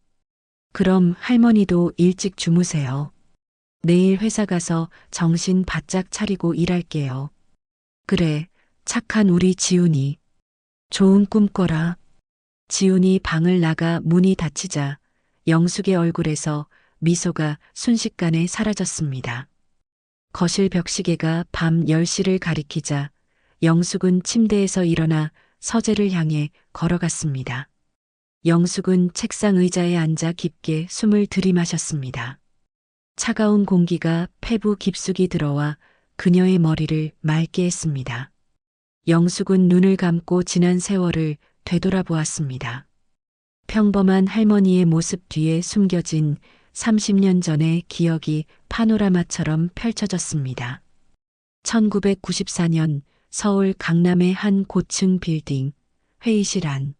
그럼 할머니도 일찍 주무세요. 내일 회사 가서 정신 바짝 차리고 일할게요. 그래, 착한 우리 지훈이. 좋은 꿈 꿔라. 지훈이 방을 나가 문이 닫히자 영숙의 얼굴에서 미소가 순식간에 사라졌습니다. 거실 벽시계가 밤 10시를 가리키자 영숙은 침대에서 일어나 서재를 향해 걸어갔습니다. 영숙은 책상 의자에 앉아 깊게 숨을 들이마셨습니다. 차가운 공기가 폐부 깊숙이 들어와 그녀의 머리를 맑게 했습니다. 영숙은 눈을 감고 지난 세월을 되돌아보았습니다. 평범한 할머니의 모습 뒤에 숨겨진 30년 전의 기억이 파노라마처럼 펼쳐졌습니다. 1994년 서울 강남의 한 고층 빌딩 회의실 안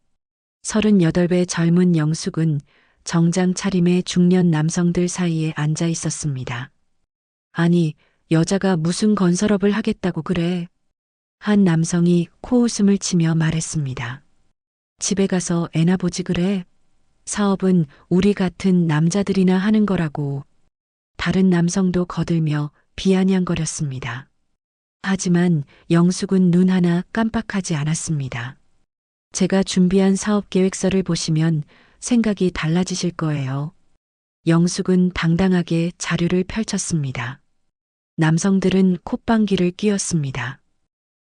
38배 젊은 영숙은 정장 차림의 중년 남성들 사이에 앉아 있었습니다. 아니, 여자가 무슨 건설업을 하겠다고 그래? 한 남성이 코웃음을 치며 말했습니다. 집에 가서 애나 보지 그래? 사업은 우리 같은 남자들이나 하는 거라고. 다른 남성도 거들며 비아냥거렸습니다. 하지만 영숙은 눈 하나 깜빡하지 않았습니다. 제가 준비한 사업 계획서를 보시면 생각이 달라지실 거예요. 영숙은 당당하게 자료를 펼쳤습니다. 남성들은 콧방귀를 뀌었습니다.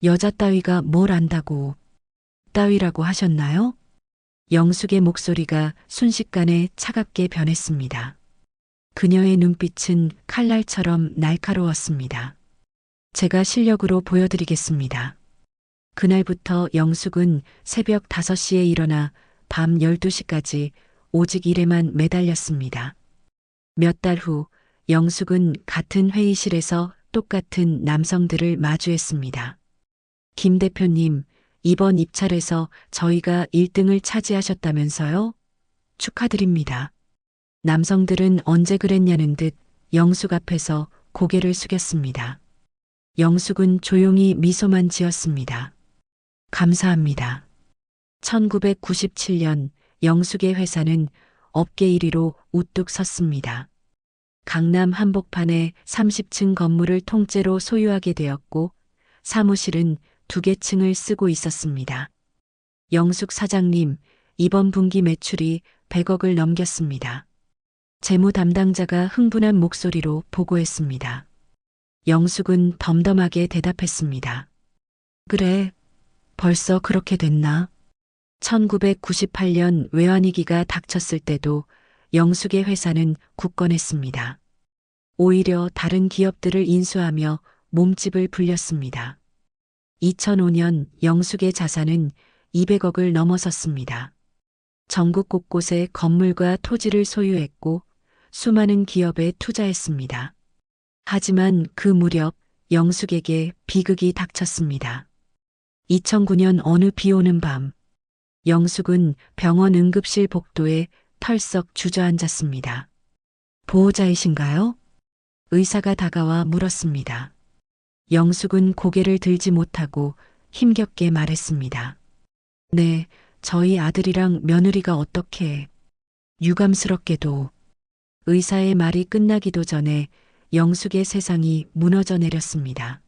여자 따위가 뭘 안다고. 따위라고 하셨나요? 영숙의 목소리가 순식간에 차갑게 변했습니다. 그녀의 눈빛은 칼날처럼 날카로웠습니다. 제가 실력으로 보여드리겠습니다. 그날부터 영숙은 새벽 5시에 일어나 밤 12시까지 오직 일에만 매달렸습니다. 몇 달 후 영숙은 같은 회의실에서 똑같은 남성들을 마주했습니다. 김 대표님, 이번 입찰에서 저희가 1등을 차지하셨다면서요? 축하드립니다. 남성들은 언제 그랬냐는 듯 영숙 앞에서 고개를 숙였습니다. 영숙은 조용히 미소만 지었습니다. 감사합니다. 1997년 영숙의 회사는 업계 1위로 우뚝 섰습니다. 강남 한복판에 30층 건물을 통째로 소유하게 되었고 사무실은 2개 층을 쓰고 있었습니다. 영숙 사장님, 이번 분기 매출이 100억을 넘겼습니다. 재무 담당자가 흥분한 목소리로 보고했습니다. 영숙은 덤덤하게 대답했습니다. 그래, 벌써 그렇게 됐나? 1998년 외환위기가 닥쳤을 때도 영숙의 회사는 굳건했습니다. 오히려 다른 기업들을 인수하며 몸집을 불렸습니다. 2005년 영숙의 자산은 200억을 넘어섰습니다. 전국 곳곳에 건물과 토지를 소유했고 수많은 기업에 투자했습니다. 하지만 그 무렵 영숙에게 비극이 닥쳤습니다. 2009년 어느 비 오는 밤, 영숙은 병원 응급실 복도에 털썩 주저앉았습니다. 보호자이신가요? 의사가 다가와 물었습니다. 영숙은 고개를 들지 못하고 힘겹게 말했습니다. 네, 저희 아들이랑 며느리가 어떻게. 유감스럽게도. 의사의 말이 끝나기도 전에 영숙의 세상이 무너져 내렸습니다.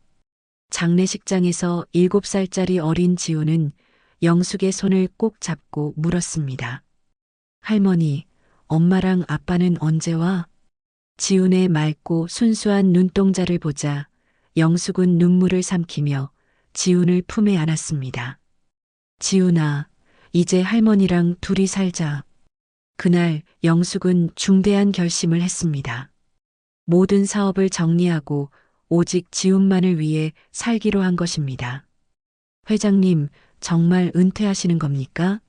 장례식장에서 7살짜리 어린 지우는 영숙의 손을 꼭 잡고 물었습니다. 할머니, 엄마랑 아빠는 언제 와? 지훈의 맑고 순수한 눈동자를 보자 영숙은 눈물을 삼키며 지훈을 품에 안았습니다. 지훈아, 이제 할머니랑 둘이 살자. 그날 영숙은 중대한 결심을 했습니다. 모든 사업을 정리하고 오직 지훈만을 위해 살기로 한 것입니다. 회장님, 정말 은퇴하시는 겁니까?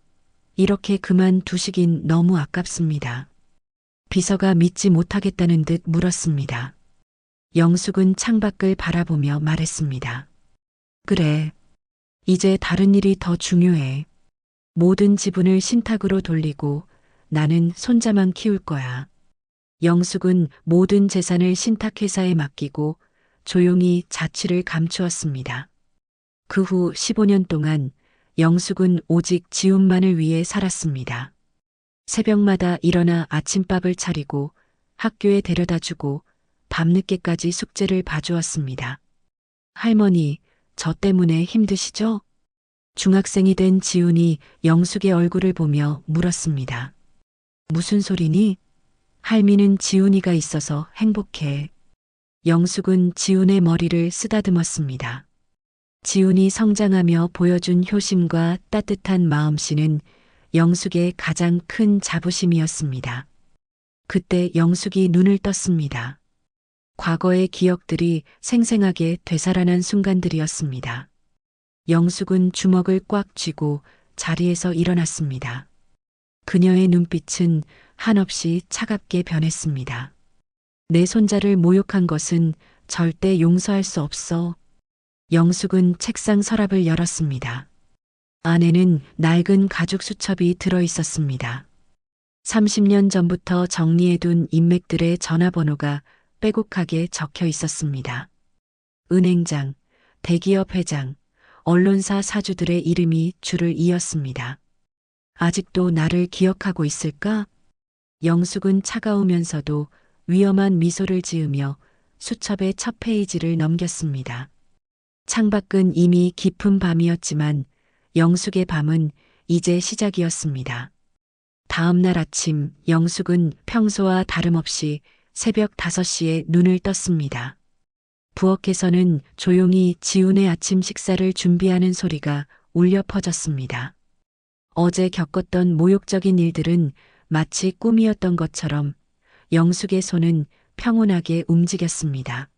이렇게 그만두시긴 너무 아깝습니다. 비서가 믿지 못하겠다는 듯 물었습니다. 영숙은 창밖을 바라보며 말했습니다. 그래. 이제 다른 일이 더 중요해. 모든 지분을 신탁으로 돌리고 나는 손자만 키울 거야. 영숙은 모든 재산을 신탁회사에 맡기고 조용히 자취를 감추었습니다. 그 후 15년 동안 영숙은 오직 지훈만을 위해 살았습니다. 새벽마다 일어나 아침밥을 차리고 학교에 데려다주고 밤늦게까지 숙제를 봐주었습니다. 할머니, 저 때문에 힘드시죠? 중학생이 된 지훈이 영숙의 얼굴을 보며 물었습니다. 무슨 소리니? 할미는 지훈이가 있어서 행복해. 영숙은 지훈의 머리를 쓰다듬었습니다. 지훈이 성장하며 보여준 효심과 따뜻한 마음씨는 영숙의 가장 큰 자부심이었습니다. 그때 영숙이 눈을 떴습니다. 과거의 기억들이 생생하게 되살아난 순간들이었습니다. 영숙은 주먹을 꽉 쥐고 자리에서 일어났습니다. 그녀의 눈빛은 한없이 차갑게 변했습니다. 내 손자를 모욕한 것은 절대 용서할 수 없어. 영숙은 책상 서랍을 열었습니다. 안에는 낡은 가죽 수첩이 들어 있었습니다. 30년 전부터 정리해둔 인맥들의 전화번호가 빼곡하게 적혀 있었습니다. 은행장, 대기업 회장, 언론사 사주들의 이름이 줄을 이었습니다. 아직도 나를 기억하고 있을까? 영숙은 차가우면서도 위험한 미소를 지으며 수첩의 첫 페이지를 넘겼습니다. 창밖은 이미 깊은 밤이었지만 영숙의 밤은 이제 시작이었습니다. 다음 날 아침 영숙은 평소와 다름없이 새벽 5시에 눈을 떴습니다. 부엌에서는 조용히 지훈의 아침 식사를 준비하는 소리가 울려 퍼졌습니다. 어제 겪었던 모욕적인 일들은 마치 꿈이었던 것처럼 영숙의 손은 평온하게 움직였습니다.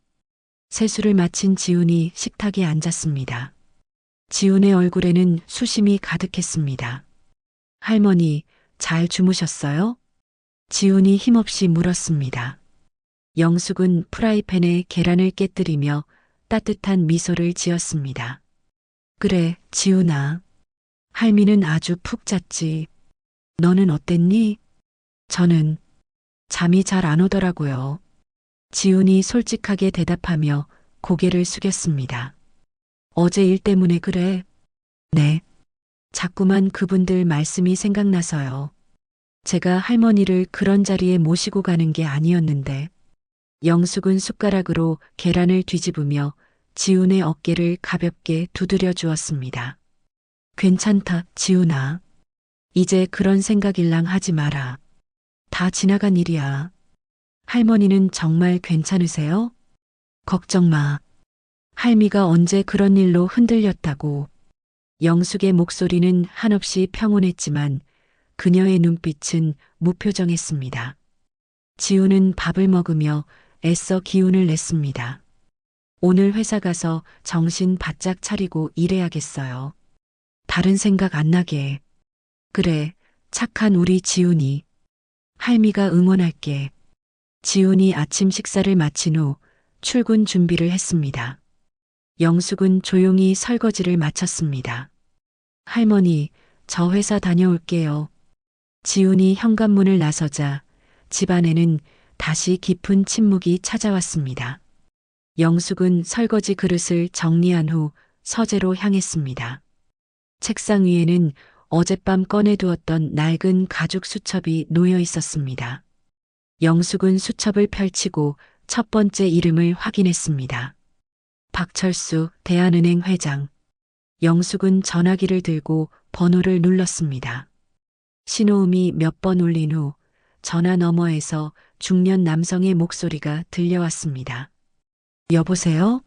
세수를 마친 지훈이 식탁에 앉았습니다. 지훈의 얼굴에는 수심이 가득했습니다. 할머니, 잘 주무셨어요? 지훈이 힘없이 물었습니다. 영숙은 프라이팬에 계란을 깨뜨리며 따뜻한 미소를 지었습니다. 그래, 지훈아. 할미는 아주 푹 잤지. 너는 어땠니? 저는 잠이 잘 안 오더라고요. 지훈이 솔직하게 대답하며 고개를 숙였습니다. 어제 일 때문에 그래? 네. 자꾸만 그분들 말씀이 생각나서요. 제가 할머니를 그런 자리에 모시고 가는 게 아니었는데. 영숙은 숟가락으로 계란을 뒤집으며 지훈의 어깨를 가볍게 두드려 주었습니다. 괜찮다, 지훈아. 이제 그런 생각일랑 하지 마라. 다 지나간 일이야. 할머니는 정말 괜찮으세요? 걱정 마. 할미가 언제 그런 일로 흔들렸다고. 영숙의 목소리는 한없이 평온했지만 그녀의 눈빛은 무표정했습니다. 지훈은 밥을 먹으며 애써 기운을 냈습니다. 오늘 회사 가서 정신 바짝 차리고 일해야겠어요. 다른 생각 안 나게. 그래, 착한 우리 지훈이. 할미가 응원할게. 지훈이 아침 식사를 마친 후 출근 준비를 했습니다. 영숙은 조용히 설거지를 마쳤습니다. 할머니, 저 회사 다녀올게요. 지훈이 현관문을 나서자 집안에는 다시 깊은 침묵이 찾아왔습니다. 영숙은 설거지 그릇을 정리한 후 서재로 향했습니다. 책상 위에는 어젯밤 꺼내두었던 낡은 가죽 수첩이 놓여 있었습니다. 영숙은 수첩을 펼치고 첫 번째 이름을 확인했습니다. 박철수 대한은행 회장. 영숙은 전화기를 들고 번호를 눌렀습니다. 신호음이 몇 번 울린 후 전화 너머에서 중년 남성의 목소리가 들려왔습니다. 여보세요?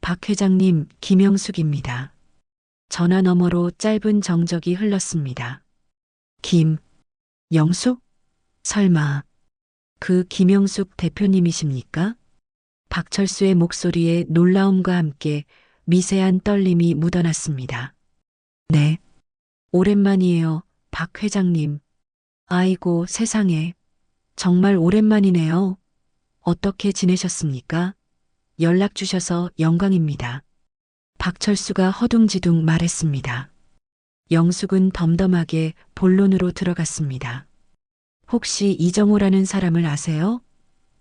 박 회장님, 김영숙입니다. 전화 너머로 짧은 정적이 흘렀습니다. 영숙? 설마 그 김영숙 대표님이십니까? 박철수의 목소리에 놀라움과 함께 미세한 떨림이 묻어났습니다. 네. 오랜만이에요, 박 회장님. 아이고, 세상에. 정말 오랜만이네요. 어떻게 지내셨습니까? 연락 주셔서 영광입니다. 박철수가 허둥지둥 말했습니다. 영숙은 덤덤하게 본론으로 들어갔습니다. 혹시 이정호라는 사람을 아세요?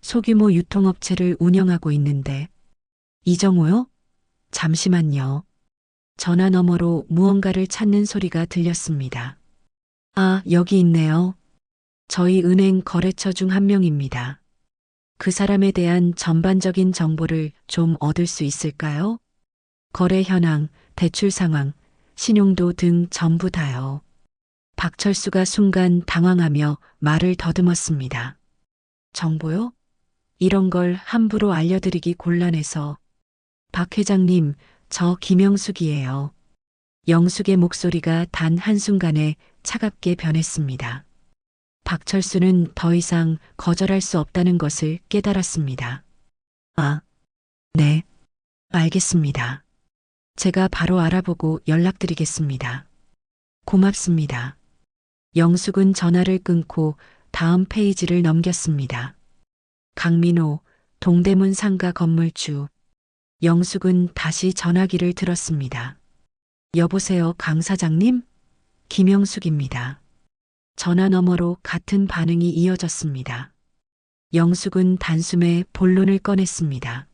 소규모 유통업체를 운영하고 있는데. 이정호요? 잠시만요. 전화 너머로 무언가를 찾는 소리가 들렸습니다. 아, 여기 있네요. 저희 은행 거래처 중 한 명입니다. 그 사람에 대한 전반적인 정보를 좀 얻을 수 있을까요? 거래 현황, 대출 상황, 신용도 등 전부 다요. 박철수가 순간 당황하며 말을 더듬었습니다. 정보요? 이런 걸 함부로 알려드리기 곤란해서. 박 회장님, 저 김영숙이에요. 영숙의 목소리가 단 한순간에 차갑게 변했습니다. 박철수는 더 이상 거절할 수 없다는 것을 깨달았습니다. 아, 네, 알겠습니다. 제가 바로 알아보고 연락드리겠습니다. 고맙습니다. 영숙은 전화를 끊고 다음 페이지를 넘겼습니다. 강민호, 동대문 상가 건물주. 영숙은 다시 전화기를 들었습니다. 여보세요, 강 사장님? 김영숙입니다. 전화 너머로 같은 반응이 이어졌습니다. 영숙은 단숨에 본론을 꺼냈습니다.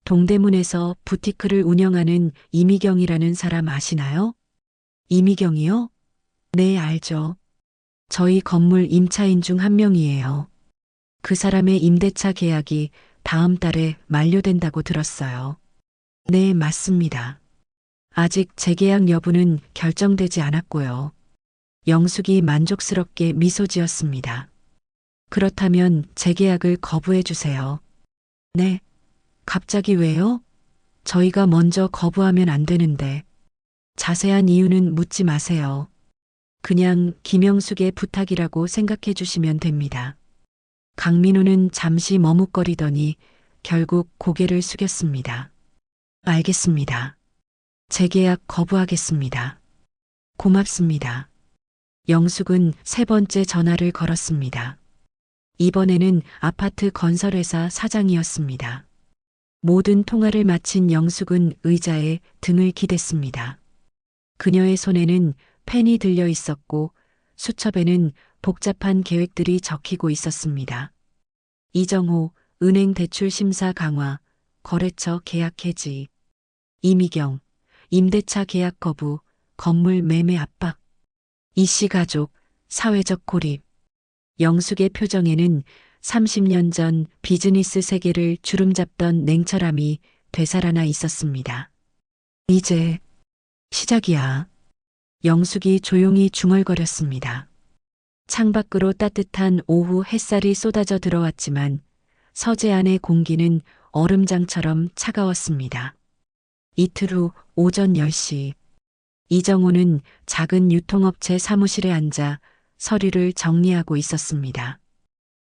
동대문에서 부티크를 운영하는 이미경이라는 사람 아시나요? 이미경이요? 네, 알죠. 저희 건물 임차인 중 한 명이에요. 그 사람의 임대차 계약이 다음 달에 만료된다고 들었어요. 네, 맞습니다. 아직 재계약 여부는 결정되지 않았고요. 영숙이 만족스럽게 미소 지었습니다. 그렇다면 재계약을 거부해 주세요. 네. 갑자기 왜요? 저희가 먼저 거부하면 안 되는데. 자세한 이유는 묻지 마세요. 그냥 김영숙의 부탁이라고 생각해 주시면 됩니다. 강민호는 잠시 머뭇거리더니 결국 고개를 숙였습니다. 알겠습니다. 재계약 거부하겠습니다. 고맙습니다. 영숙은 세 번째 전화를 걸었습니다. 이번에는 아파트 건설회사 사장이었습니다. 모든 통화를 마친 영숙은 의자에 등을 기댔습니다. 그녀의 손에는 펜이 들려 있었고 수첩에는 복잡한 계획들이 적히고 있었습니다. 이정호, 은행 대출 심사 강화, 거래처 계약 해지. 이미경, 임대차 계약 거부, 건물 매매 압박. 이씨 가족, 사회적 고립. 영숙의 표정에는 30년 전 비즈니스 세계를 주름잡던 냉철함이 되살아나 있었습니다. 이제 시작이야. 영숙이 조용히 중얼거렸습니다. 창밖으로 따뜻한 오후 햇살이 쏟아져 들어왔지만 서재 안의 공기는 얼음장처럼 차가웠습니다. 이틀 후 오전 10시. 이정호는 작은 유통업체 사무실에 앉아 서류를 정리하고 있었습니다.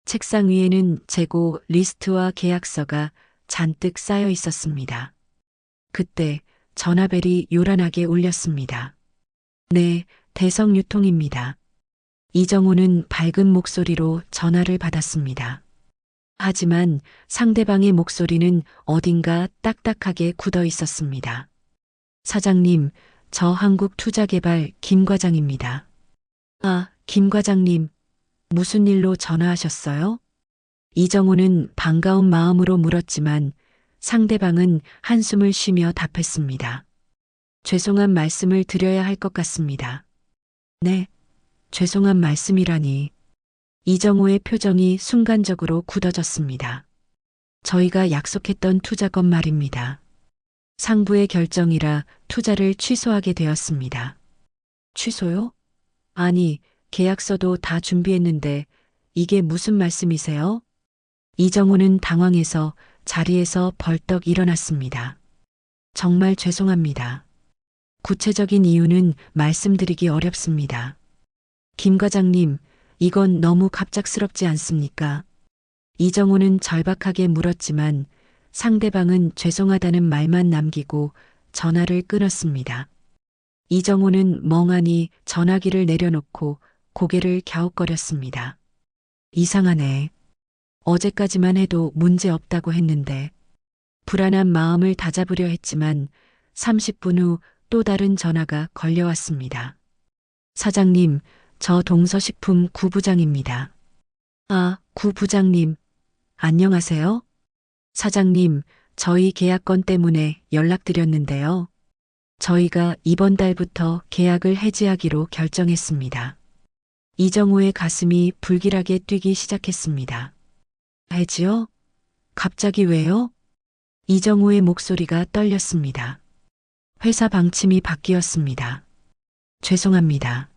책상 위에는 재고 리스트와 계약서가 잔뜩 쌓여 있었습니다. 그때 전화벨이 요란하게 울렸습니다. 네, 대성유통입니다. 이정호는 밝은 목소리로 전화를 받았습니다. 하지만 상대방의 목소리는 어딘가 딱딱하게 굳어 있었습니다. 사장님, 저 한국투자개발 김 과장입니다. 아, 김 과장님, 무슨 일로 전화하셨어요? 이정호는 반가운 마음으로 물었지만 상대방은 한숨을 쉬며 답했습니다. 죄송한 말씀을 드려야 할 것 같습니다. 네, 죄송한 말씀이라니. 이정호의 표정이 순간적으로 굳어졌습니다. 저희가 약속했던 투자건 말입니다. 상부의 결정이라 투자를 취소하게 되었습니다. 취소요? 아니, 계약서도 다 준비했는데 이게 무슨 말씀이세요? 이정호는 당황해서 자리에서 벌떡 일어났습니다. 정말 죄송합니다. 구체적인 이유는 말씀드리기 어렵습니다. 김 과장님, 이건 너무 갑작스럽지 않습니까? 이정호는 절박하게 물었지만 상대방은 죄송하다는 말만 남기고 전화를 끊었습니다. 이정호는 멍하니 전화기를 내려놓고 고개를 갸웃거렸습니다. 이상하네. 어제까지만 해도 문제 없다고 했는데 불안한 마음을 다잡으려 했지만 30분 후 또 다른 전화가 걸려왔습니다. 사장님, 저 동서식품 구부장입니다. 아, 구부장님, 안녕하세요? 사장님, 저희 계약건 때문에 연락드렸는데요. 저희가 이번 달부터 계약을 해지하기로 결정했습니다. 이정호의 가슴이 불길하게 뛰기 시작했습니다. 해지요? 갑자기 왜요? 이정호의 목소리가 떨렸습니다. 회사 방침이 바뀌었습니다. 죄송합니다.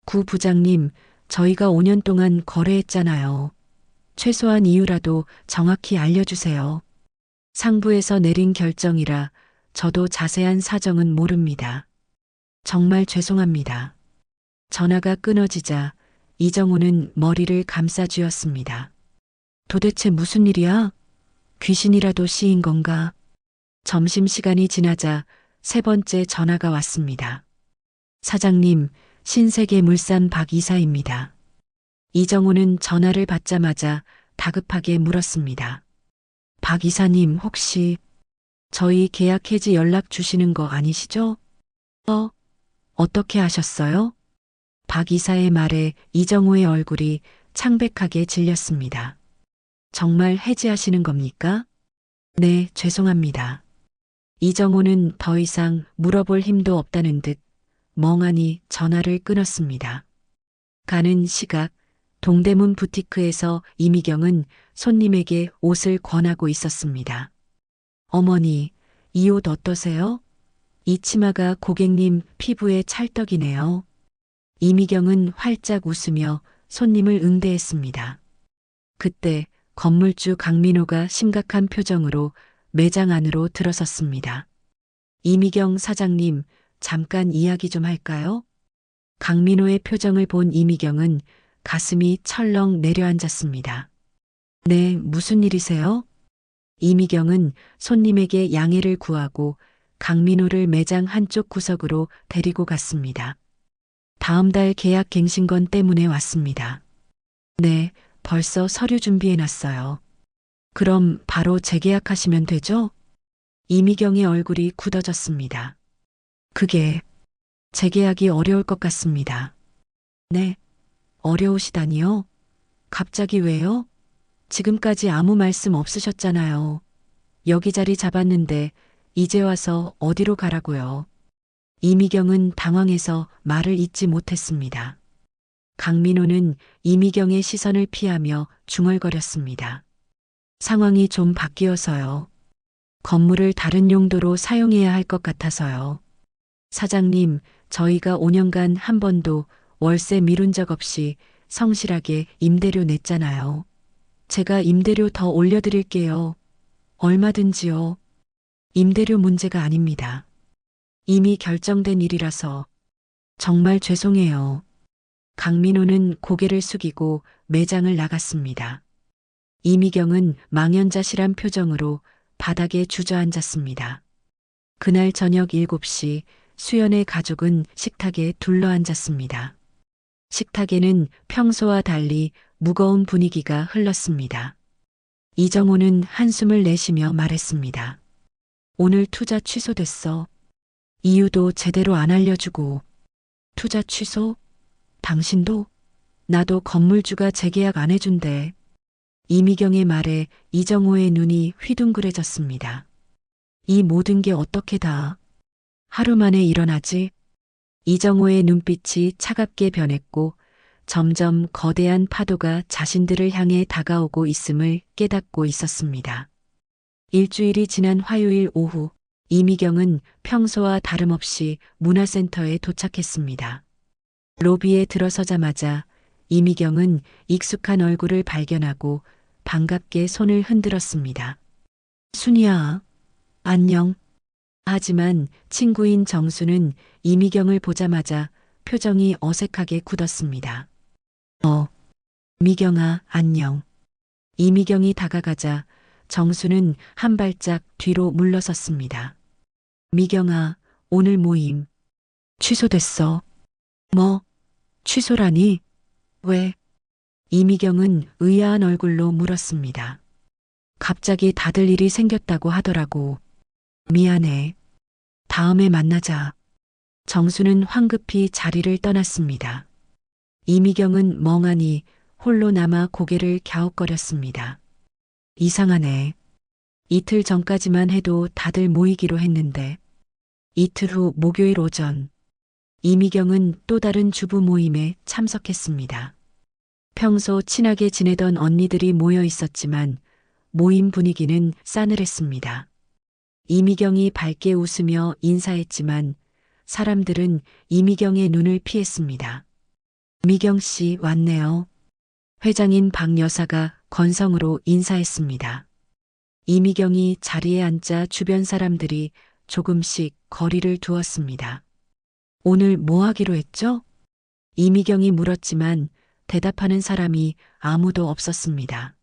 구 부장님, 저희가 5년 동안 거래했잖아요. 최소한 이유라도 정확히 알려주세요. 상부에서 내린 결정이라 저도 자세한 사정은 모릅니다. 정말 죄송합니다. 전화가 끊어지자 이정호는 머리를 감싸쥐었습니다. 도대체 무슨 일이야? 귀신이라도 씌인 건가? 점심시간이 지나자 세 번째 전화가 왔습니다. 사장님, 신세계물산 박 이사입니다. 이정호는 전화를 받자마자 다급하게 물었습니다. 박 이사님 혹시 저희 계약 해지 연락 주시는 거 아니시죠? 어떻게 하셨어요? 박 이사의 말에 이정호의 얼굴이 창백하게 질렸습니다. 정말 해지하시는 겁니까? 네, 죄송합니다. 이정호는 더 이상 물어볼 힘도 없다는 듯 멍하니 전화를 끊었습니다. 가는 시각, 동대문 부티크에서 이미경은 손님에게 옷을 권하고 있었습니다. 어머니, 이 옷 어떠세요? 이 치마가 고객님 피부에 찰떡이네요. 이미경은 활짝 웃으며 손님을 응대했습니다. 그때 건물주 강민호가 심각한 표정으로 매장 안으로 들어섰습니다. 이미경 사장님, 잠깐 이야기 좀 할까요? 강민호의 표정을 본 이미경은 가슴이 철렁 내려앉았습니다. 네, 무슨 일이세요? 이미경은 손님에게 양해를 구하고 강민호를 매장 한쪽 구석으로 데리고 갔습니다. 다음 달 계약 갱신건 때문에 왔습니다. 네, 벌써 서류 준비해놨어요. 그럼 바로 재계약하시면 되죠? 이미경의 얼굴이 굳어졌습니다. 그게 재계약이 어려울 것 같습니다. 네, 어려우시다니요? 갑자기 왜요? 지금까지 아무 말씀 없으셨잖아요. 여기 자리 잡았는데 이제 와서 어디로 가라고요? 이미경은 당황해서 말을 잇지 못했습니다. 강민호는 이미경의 시선을 피하며 중얼거렸습니다. 상황이 좀 바뀌어서요. 건물을 다른 용도로 사용해야 할 것 같아서요. 사장님, 저희가 5년간 한 번도 월세 미룬 적 없이 성실하게 임대료 냈잖아요. 제가 임대료 더 올려드릴게요. 얼마든지요. 임대료 문제가 아닙니다. 이미 결정된 일이라서 정말 죄송해요. 강민호는 고개를 숙이고 매장을 나갔습니다. 이미경은 망연자실한 표정으로 바닥에 주저앉았습니다. 그날 저녁 7시 수연의 가족은 식탁에 둘러앉았습니다. 식탁에는 평소와 달리 무거운 분위기가 흘렀습니다. 이정호는 한숨을 내쉬며 말했습니다. 오늘 투자 취소됐어. 이유도 제대로 안 알려주고. 투자 취소? 당신도? 나도 건물주가 재계약 안 해준대. 이미경의 말에 이정호의 눈이 휘둥그레졌습니다. 이 모든 게 어떻게 다 하루 만에 일어나지? 이정호의 눈빛이 차갑게 변했고 점점 거대한 파도가 자신들을 향해 다가오고 있음을 깨닫고 있었습니다. 일주일이 지난 화요일 오후, 이미경은 평소와 다름없이 문화센터에 도착했습니다. 로비에 들어서자마자 이미경은 익숙한 얼굴을 발견하고 반갑게 손을 흔들었습니다. 순이야, 안녕. 하지만 친구인 정수는 이미경을 보자마자 표정이 어색하게 굳었습니다. 미경아, 안녕. 이미경이 다가가자 정수는 한 발짝 뒤로 물러섰습니다. 미경아, 오늘 모임 취소됐어. 뭐? 취소라니? 왜? 이미경은 의아한 얼굴로 물었습니다. 갑자기 다들 일이 생겼다고 하더라고. 미안해. 다음에 만나자. 정수는 황급히 자리를 떠났습니다. 이미경은 멍하니 홀로 남아 고개를 갸웃거렸습니다. 이상하네. 이틀 전까지만 해도 다들 모이기로 했는데. 이틀 후 목요일 오전, 이미경은 또 다른 주부 모임에 참석했습니다. 평소 친하게 지내던 언니들이 모여 있었지만 모임 분위기는 싸늘했습니다. 이미경이 밝게 웃으며 인사했지만 사람들은 이미경의 눈을 피했습니다. 미경 씨 왔네요. 회장인 박 여사가 건성으로 인사했습니다. 이미경이 자리에 앉자 주변 사람들이 조금씩 거리를 두었습니다. 오늘 뭐 하기로 했죠? 이미경이 물었지만 대답하는 사람이 아무도 없었습니다.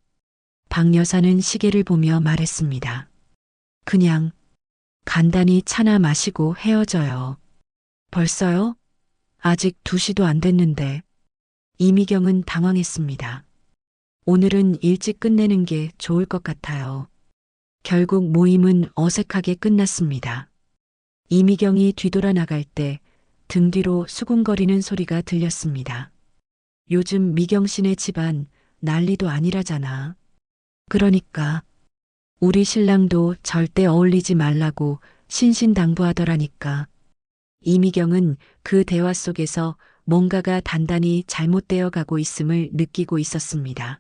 박 여사는 시계를 보며 말했습니다. 그냥 간단히 차나 마시고 헤어져요. 벌써요? 아직 2시도 안 됐는데. 이미경은 당황했습니다. 오늘은 일찍 끝내는 게 좋을 것 같아요. 결국 모임은 어색하게 끝났습니다. 이미경이 뒤돌아 나갈 때 등 뒤로 수군거리는 소리가 들렸습니다. 요즘 미경 씨네 집안 난리도 아니라잖아. 그러니까 우리 신랑도 절대 어울리지 말라고 신신당부하더라니까. 이미경은 그 대화 속에서 뭔가가 단단히 잘못되어 가고 있음을 느끼고 있었습니다.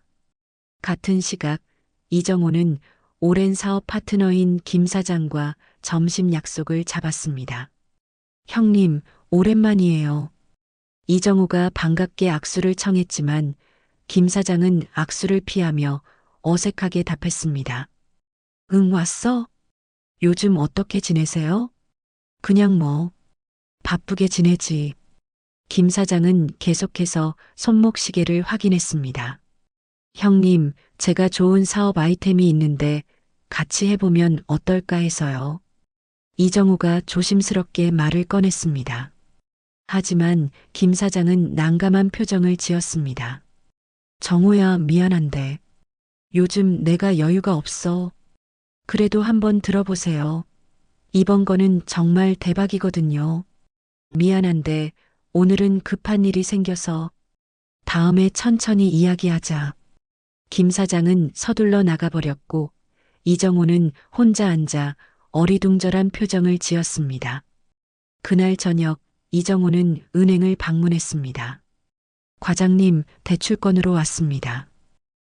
같은 시각 이정호는 오랜 사업 파트너인 김 사장과 점심 약속을 잡았습니다. 형님, 오랜만이에요. 이정호가 반갑게 악수를 청했지만 김 사장은 악수를 피하며 어색하게 답했습니다. 응, 왔어? 요즘 어떻게 지내세요? 그냥 뭐, 바쁘게 지내지. 김 사장은 계속해서 손목시계를 확인했습니다. 형님, 제가 좋은 사업 아이템이 있는데 같이 해보면 어떨까 해서요. 이정호가 조심스럽게 말을 꺼냈습니다. 하지만 김 사장은 난감한 표정을 지었습니다. 정호야, 미안한데 요즘 내가 여유가 없어. 그래도 한번 들어보세요. 이번 거는 정말 대박이거든요. 미안한데 오늘은 급한 일이 생겨서 다음에 천천히 이야기하자. 김 사장은 서둘러 나가버렸고 이정호는 혼자 앉아 어리둥절한 표정을 지었습니다. 그날 저녁 이정호는 은행을 방문했습니다. 과장님, 대출건으로 왔습니다.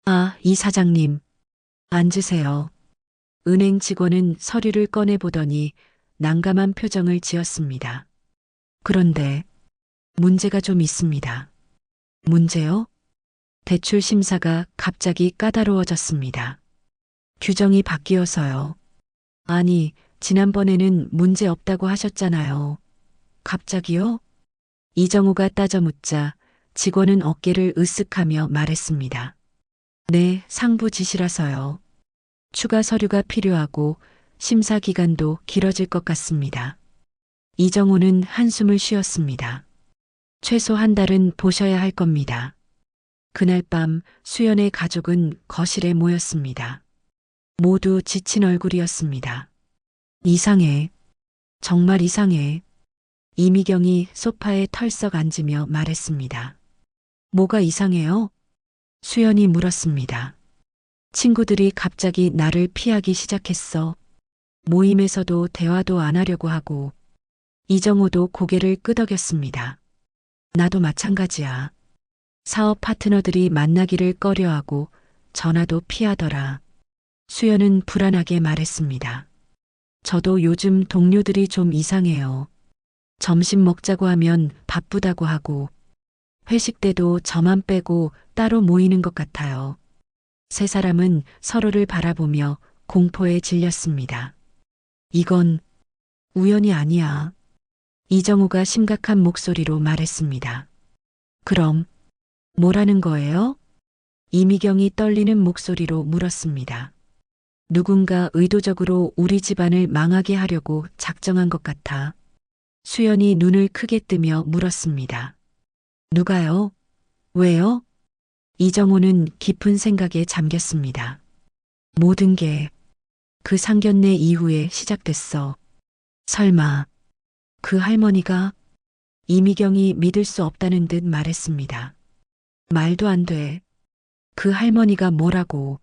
아, 이 사장님. 앉으세요. 은행 직원은 서류를 꺼내보더니 난감한 표정을 지었습니다. 그런데 문제가 좀 있습니다. 문제요? 대출 심사가 갑자기 까다로워졌습니다. 규정이 바뀌어서요. 아니, 지난번에는 문제 없다고 하셨잖아요. 갑자기요? 이정호가 따져 묻자 직원은 어깨를 으쓱하며 말했습니다. 네, 상부 지시라서요. 추가 서류가 필요하고 심사 기간도 길어질 것 같습니다. 이정호는 한숨을 쉬었습니다. 최소 한 달은 보셔야 할 겁니다. 그날 밤 수연의 가족은 거실에 모였습니다. 모두 지친 얼굴이었습니다. 이상해. 정말 이상해. 이미경이 소파에 털썩 앉으며 말했습니다. 뭐가 이상해요? 수연이 물었습니다. 친구들이 갑자기 나를 피하기 시작했어. 모임에서도 대화도 안 하려고 하고, 이정호도 고개를 끄덕였습니다. 나도 마찬가지야. 사업 파트너들이 만나기를 꺼려하고 전화도 피하더라. 수연은 불안하게 말했습니다. 저도 요즘 동료들이 좀 이상해요. 점심 먹자고 하면 바쁘다고 하고, 회식 때도 저만 빼고 따로 모이는 것 같아요. 세 사람은 서로를 바라보며 공포에 질렸습니다. 이건 우연이 아니야. 이정우가 심각한 목소리로 말했습니다. 그럼 뭐라는 거예요? 이미경이 떨리는 목소리로 물었습니다. 누군가 의도적으로 우리 집안을 망하게 하려고 작정한 것 같아. 수연이 눈을 크게 뜨며 물었습니다. 누가요? 왜요? 이정호는 깊은 생각에 잠겼습니다. 모든 게 그 상견례 이후에 시작됐어. 설마 그 할머니가? 이미경이 믿을 수 없다는 듯 말했습니다. 말도 안 돼. 그 할머니가 뭐라고.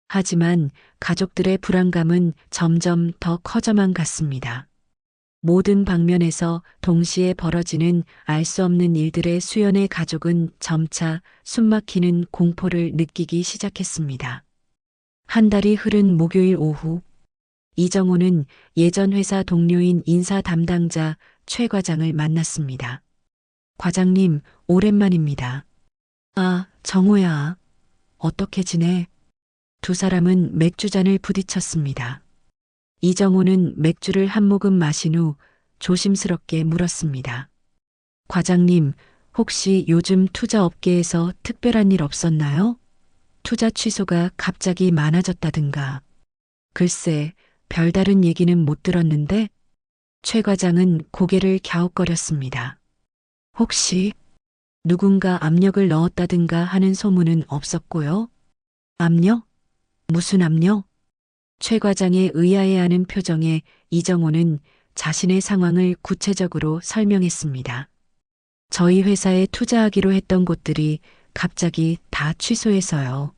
하지만 가족들의 불안감은 점점 더 커져만 갔습니다. 모든 방면에서 동시에 벌어지는 알 수 없는 일들의 수연의 가족은 점차 숨막히는 공포를 느끼기 시작했습니다. 한 달이 흐른 목요일 오후, 이정호는 예전 회사 동료인 인사 담당자 최 과장을 만났습니다. 과장님, 오랜만입니다. 아, 정호야. 어떻게 지내? 두 사람은 맥주잔을 부딪혔습니다. 이정호는 맥주를 한 모금 마신 후 조심스럽게 물었습니다. 과장님, 혹시 요즘 투자 업계에서 특별한 일 없었나요? 투자 취소가 갑자기 많아졌다든가. 글쎄, 별다른 얘기는 못 들었는데 최 과장은 고개를 갸웃거렸습니다. 혹시 누군가 압력을 넣었다든가 하는 소문은 없었고요. 압력? 무슨 압력? 최 과장의 의아해하는 표정에 이정호는 자신의 상황을 구체적으로 설명했습니다. 저희 회사에 투자하기로 했던 곳들이 갑자기 다 취소해서요.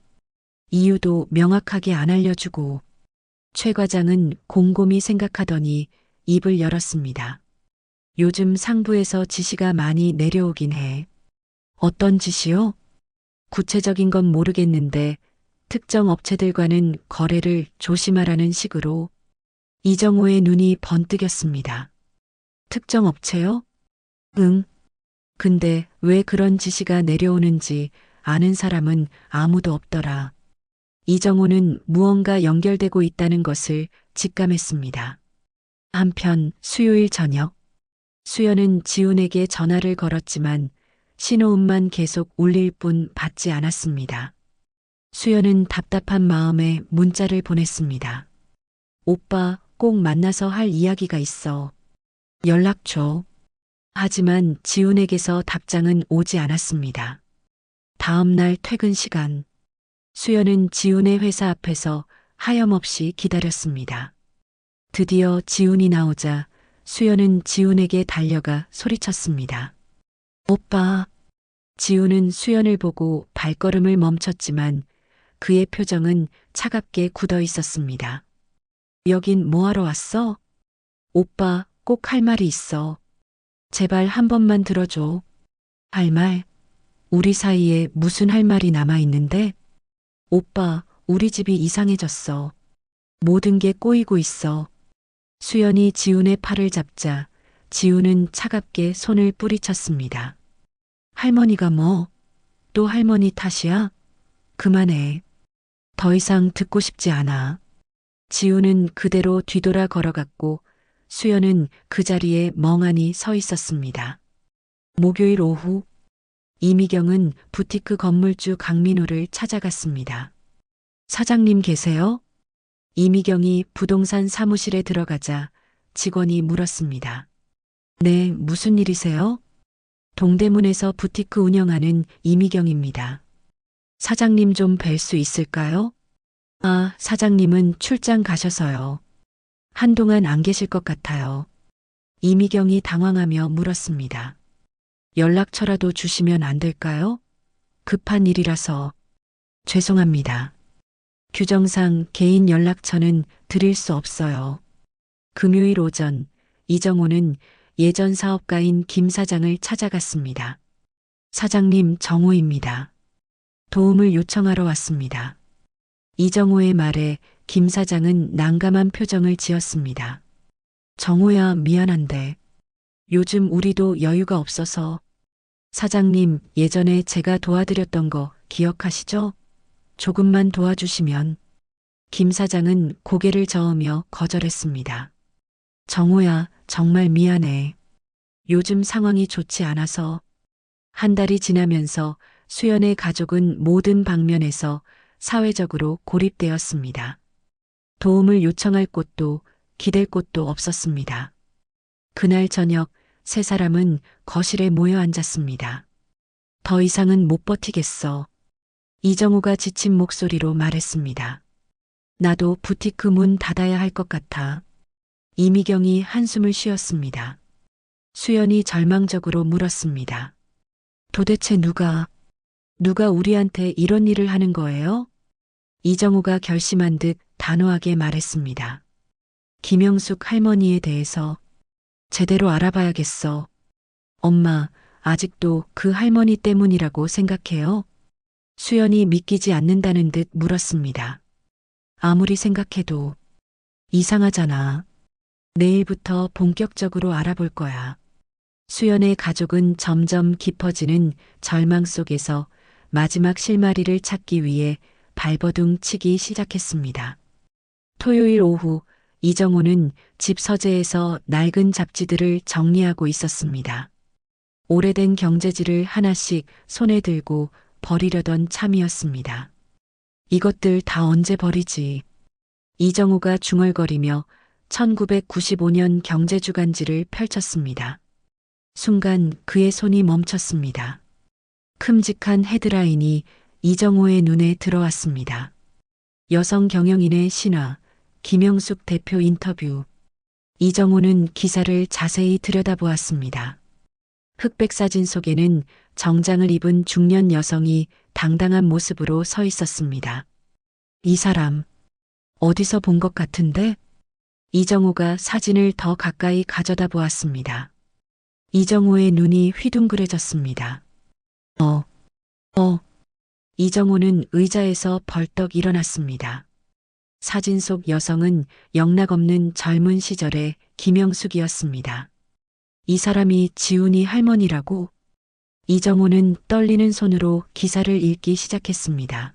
이유도 명확하게 안 알려주고. 최 과장은 곰곰이 생각하더니 입을 열었습니다. 요즘 상부에서 지시가 많이 내려오긴 해. 어떤 지시요? 구체적인 건 모르겠는데 특정 업체들과는 거래를 조심하라는 식으로. 이정호의 눈이 번뜩였습니다. 특정 업체요? 응. 근데 왜 그런 지시가 내려오는지 아는 사람은 아무도 없더라. 이정호는 무언가 연결되고 있다는 것을 직감했습니다. 한편 수요일 저녁, 수연은 지훈에게 전화를 걸었지만 신호음만 계속 울릴 뿐 받지 않았습니다. 수연은 답답한 마음에 문자를 보냈습니다. 오빠, 꼭 만나서 할 이야기가 있어. 연락 줘. 하지만 지훈에게서 답장은 오지 않았습니다. 다음 날 퇴근 시간, 수연은 지훈의 회사 앞에서 하염없이 기다렸습니다. 드디어 지훈이 나오자 수연은 지훈에게 달려가 소리쳤습니다. 오빠. 지훈은 수연을 보고 발걸음을 멈췄지만 그의 표정은 차갑게 굳어 있었습니다. 여긴 뭐하러 왔어? 오빠, 꼭 할 말이 있어. 제발 한 번만 들어줘. 할 말? 우리 사이에 무슨 할 말이 남아있는데? 오빠, 우리 집이 이상해졌어. 모든 게 꼬이고 있어. 수연이 지훈의 팔을 잡자 지훈은 차갑게 손을 뿌리쳤습니다. 할머니가 뭐? 또 할머니 탓이야? 그만해. 더 이상 듣고 싶지 않아. 지훈은 그대로 뒤돌아 걸어갔고 수연은 그 자리에 멍하니 서 있었습니다. 목요일 오후, 이미경은 부티크 건물주 강민호를 찾아갔습니다. 사장님 계세요? 이미경이 부동산 사무실에 들어가자 직원이 물었습니다. 네, 무슨 일이세요? 동대문에서 부티크 운영하는 이미경입니다. 사장님 좀 뵐 수 있을까요? 아, 사장님은 출장 가셔서요. 한동안 안 계실 것 같아요. 이미경이 당황하며 물었습니다. 연락처라도 주시면 안 될까요? 급한 일이라서. 죄송합니다. 규정상 개인 연락처는 드릴 수 없어요. 금요일 오전 이정호는 예전 사업가인 김 사장을 찾아갔습니다. 사장님, 정호입니다. 도움을 요청하러 왔습니다. 이정호의 말에 김 사장은 난감한 표정을 지었습니다. 정호야, 미안한데 요즘 우리도 여유가 없어서. 사장님, 예전에 제가 도와드렸던 거 기억하시죠? 조금만 도와주시면. 김 사장은 고개를 저으며 거절했습니다. 정호야, 정말 미안해. 요즘 상황이 좋지 않아서. 한 달이 지나면서 수연의 가족은 모든 방면에서 사회적으로 고립되었습니다. 도움을 요청할 곳도 기댈 곳도 없었습니다. 그날 저녁 세 사람은 거실에 모여 앉았습니다. 더 이상은 못 버티겠어. 이정우가 지친 목소리로 말했습니다. 나도 부티크 문 닫아야 할 것 같아. 이미경이 한숨을 쉬었습니다. 수연이 절망적으로 물었습니다. 도대체 누가 우리한테 이런 일을 하는 거예요? 이정우가 결심한 듯 단호하게 말했습니다. 김영숙 할머니에 대해서 제대로 알아봐야겠어. 엄마, 아직도 그 할머니 때문이라고 생각해요? 수연이 믿기지 않는다는 듯 물었습니다. 아무리 생각해도 이상하잖아. 내일부터 본격적으로 알아볼 거야. 수연의 가족은 점점 깊어지는 절망 속에서 마지막 실마리를 찾기 위해 발버둥 치기 시작했습니다. 토요일 오후 이정호는 집 서재에서 낡은 잡지들을 정리하고 있었습니다. 오래된 경제지를 하나씩 손에 들고 버리려던 참이었습니다. 이것들 다 언제 버리지? 이정호가 중얼거리며 1995년 경제주간지를 펼쳤습니다. 순간 그의 손이 멈췄습니다. 큼직한 헤드라인이 이정호의 눈에 들어왔습니다. 여성 경영인의 신화, 김영숙 대표 인터뷰. 이정호는 기사를 자세히 들여다보았습니다. 흑백 사진 속에는 정장을 입은 중년 여성이 당당한 모습으로 서 있었습니다. 이 사람, 어디서 본 것 같은데? 이정호가 사진을 더 가까이 가져다 보았습니다. 이정호의 눈이 휘둥그레졌습니다. 이정호는 의자에서 벌떡 일어났습니다. 사진 속 여성은 영락없는 젊은 시절의 김영숙이었습니다. 이 사람이 지훈이 할머니라고? 이정호는 떨리는 손으로 기사를 읽기 시작했습니다.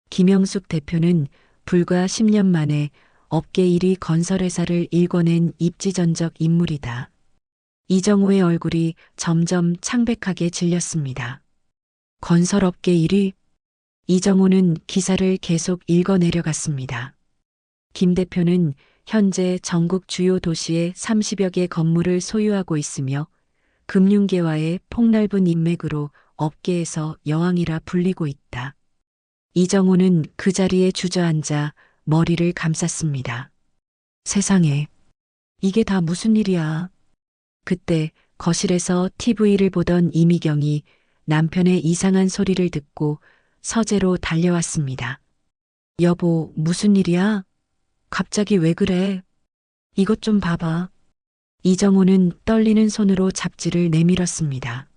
김영숙 대표는 불과 10년 만에 업계 1위 건설회사를 일궈낸 입지전적 인물이다. 이정호의 얼굴이 점점 창백하게 질렸습니다. 건설업계 1위? 이정호는 기사를 계속 읽어내려갔습니다. 김 대표는 현재 전국 주요 도시의 30여 개 건물을 소유하고 있으며 금융계와의 폭넓은 인맥으로 업계에서 여왕이라 불리고 있다. 이정호는 그 자리에 주저앉아 머리를 감쌌습니다. 세상에, 이게 다 무슨 일이야? 그때 거실에서 TV를 보던 이미경이 남편의 이상한 소리를 듣고 서재로 달려왔습니다. 여보, 무슨 일이야? 갑자기 왜 그래? 이것 좀 봐봐. 이정호는 떨리는 손으로 잡지를 내밀었습니다.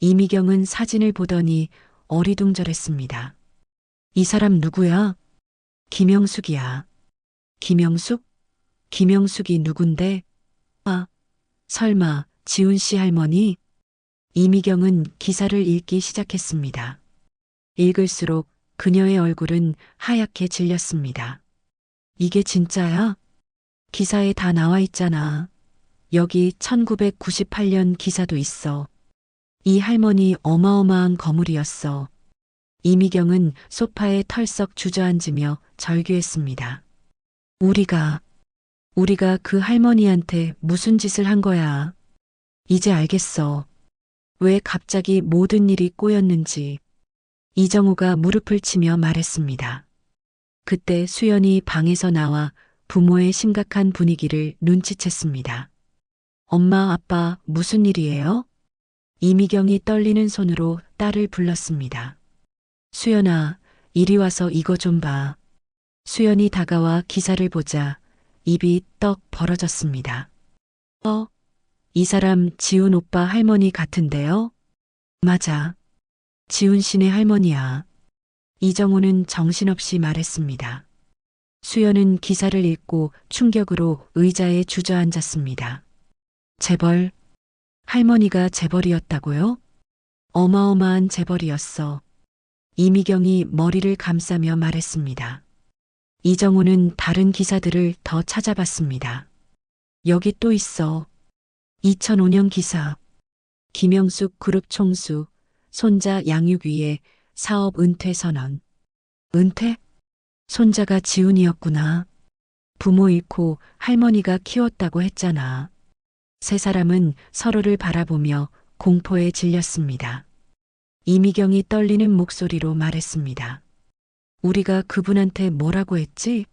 이미경은 사진을 보더니 어리둥절했습니다. 이 사람 누구야? 김영숙이야. 김영숙? 김영숙이 누군데? 아, 설마 지훈 씨 할머니? 이미경은 기사를 읽기 시작했습니다. 읽을수록 그녀의 얼굴은 하얗게 질렸습니다. 이게 진짜야? 기사에 다 나와 있잖아. 여기 1998년 기사도 있어. 이 할머니 어마어마한 거물이었어. 이미경은 소파에 털썩 주저앉으며 절규했습니다. 우리가 그 할머니한테 무슨 짓을 한 거야? 이제 알겠어. 왜 갑자기 모든 일이 꼬였는지. 이정우가 무릎을 치며 말했습니다. 그때 수연이 방에서 나와 부모의 심각한 분위기를 눈치챘습니다. 엄마, 아빠, 무슨 일이에요? 이미경이 떨리는 손으로 딸을 불렀습니다. 수연아, 이리 와서 이거 좀 봐. 수연이 다가와 기사를 보자 입이 떡 벌어졌습니다. 이 사람 지훈 오빠 할머니 같은데요? 맞아. 지훈 씨네 할머니야. 이정호는 정신없이 말했습니다. 수연은 기사를 읽고 충격으로 의자에 주저앉았습니다. 재벌, 할머니가 재벌이었다고요? 어마어마한 재벌이었어. 이미경이 머리를 감싸며 말했습니다. 이정호는 다른 기사들을 더 찾아봤습니다. 여기 또 있어. 2005년 기사. 김영숙 그룹 총수, 손자 양육 위에 사업 은퇴 선언. 은퇴? 손자가 지훈이었구나. 부모 잃고 할머니가 키웠다고 했잖아. 세 사람은 서로를 바라보며 공포에 질렸습니다. 이미경이 떨리는 목소리로 말했습니다. 우리가 그분한테 뭐라고 했지?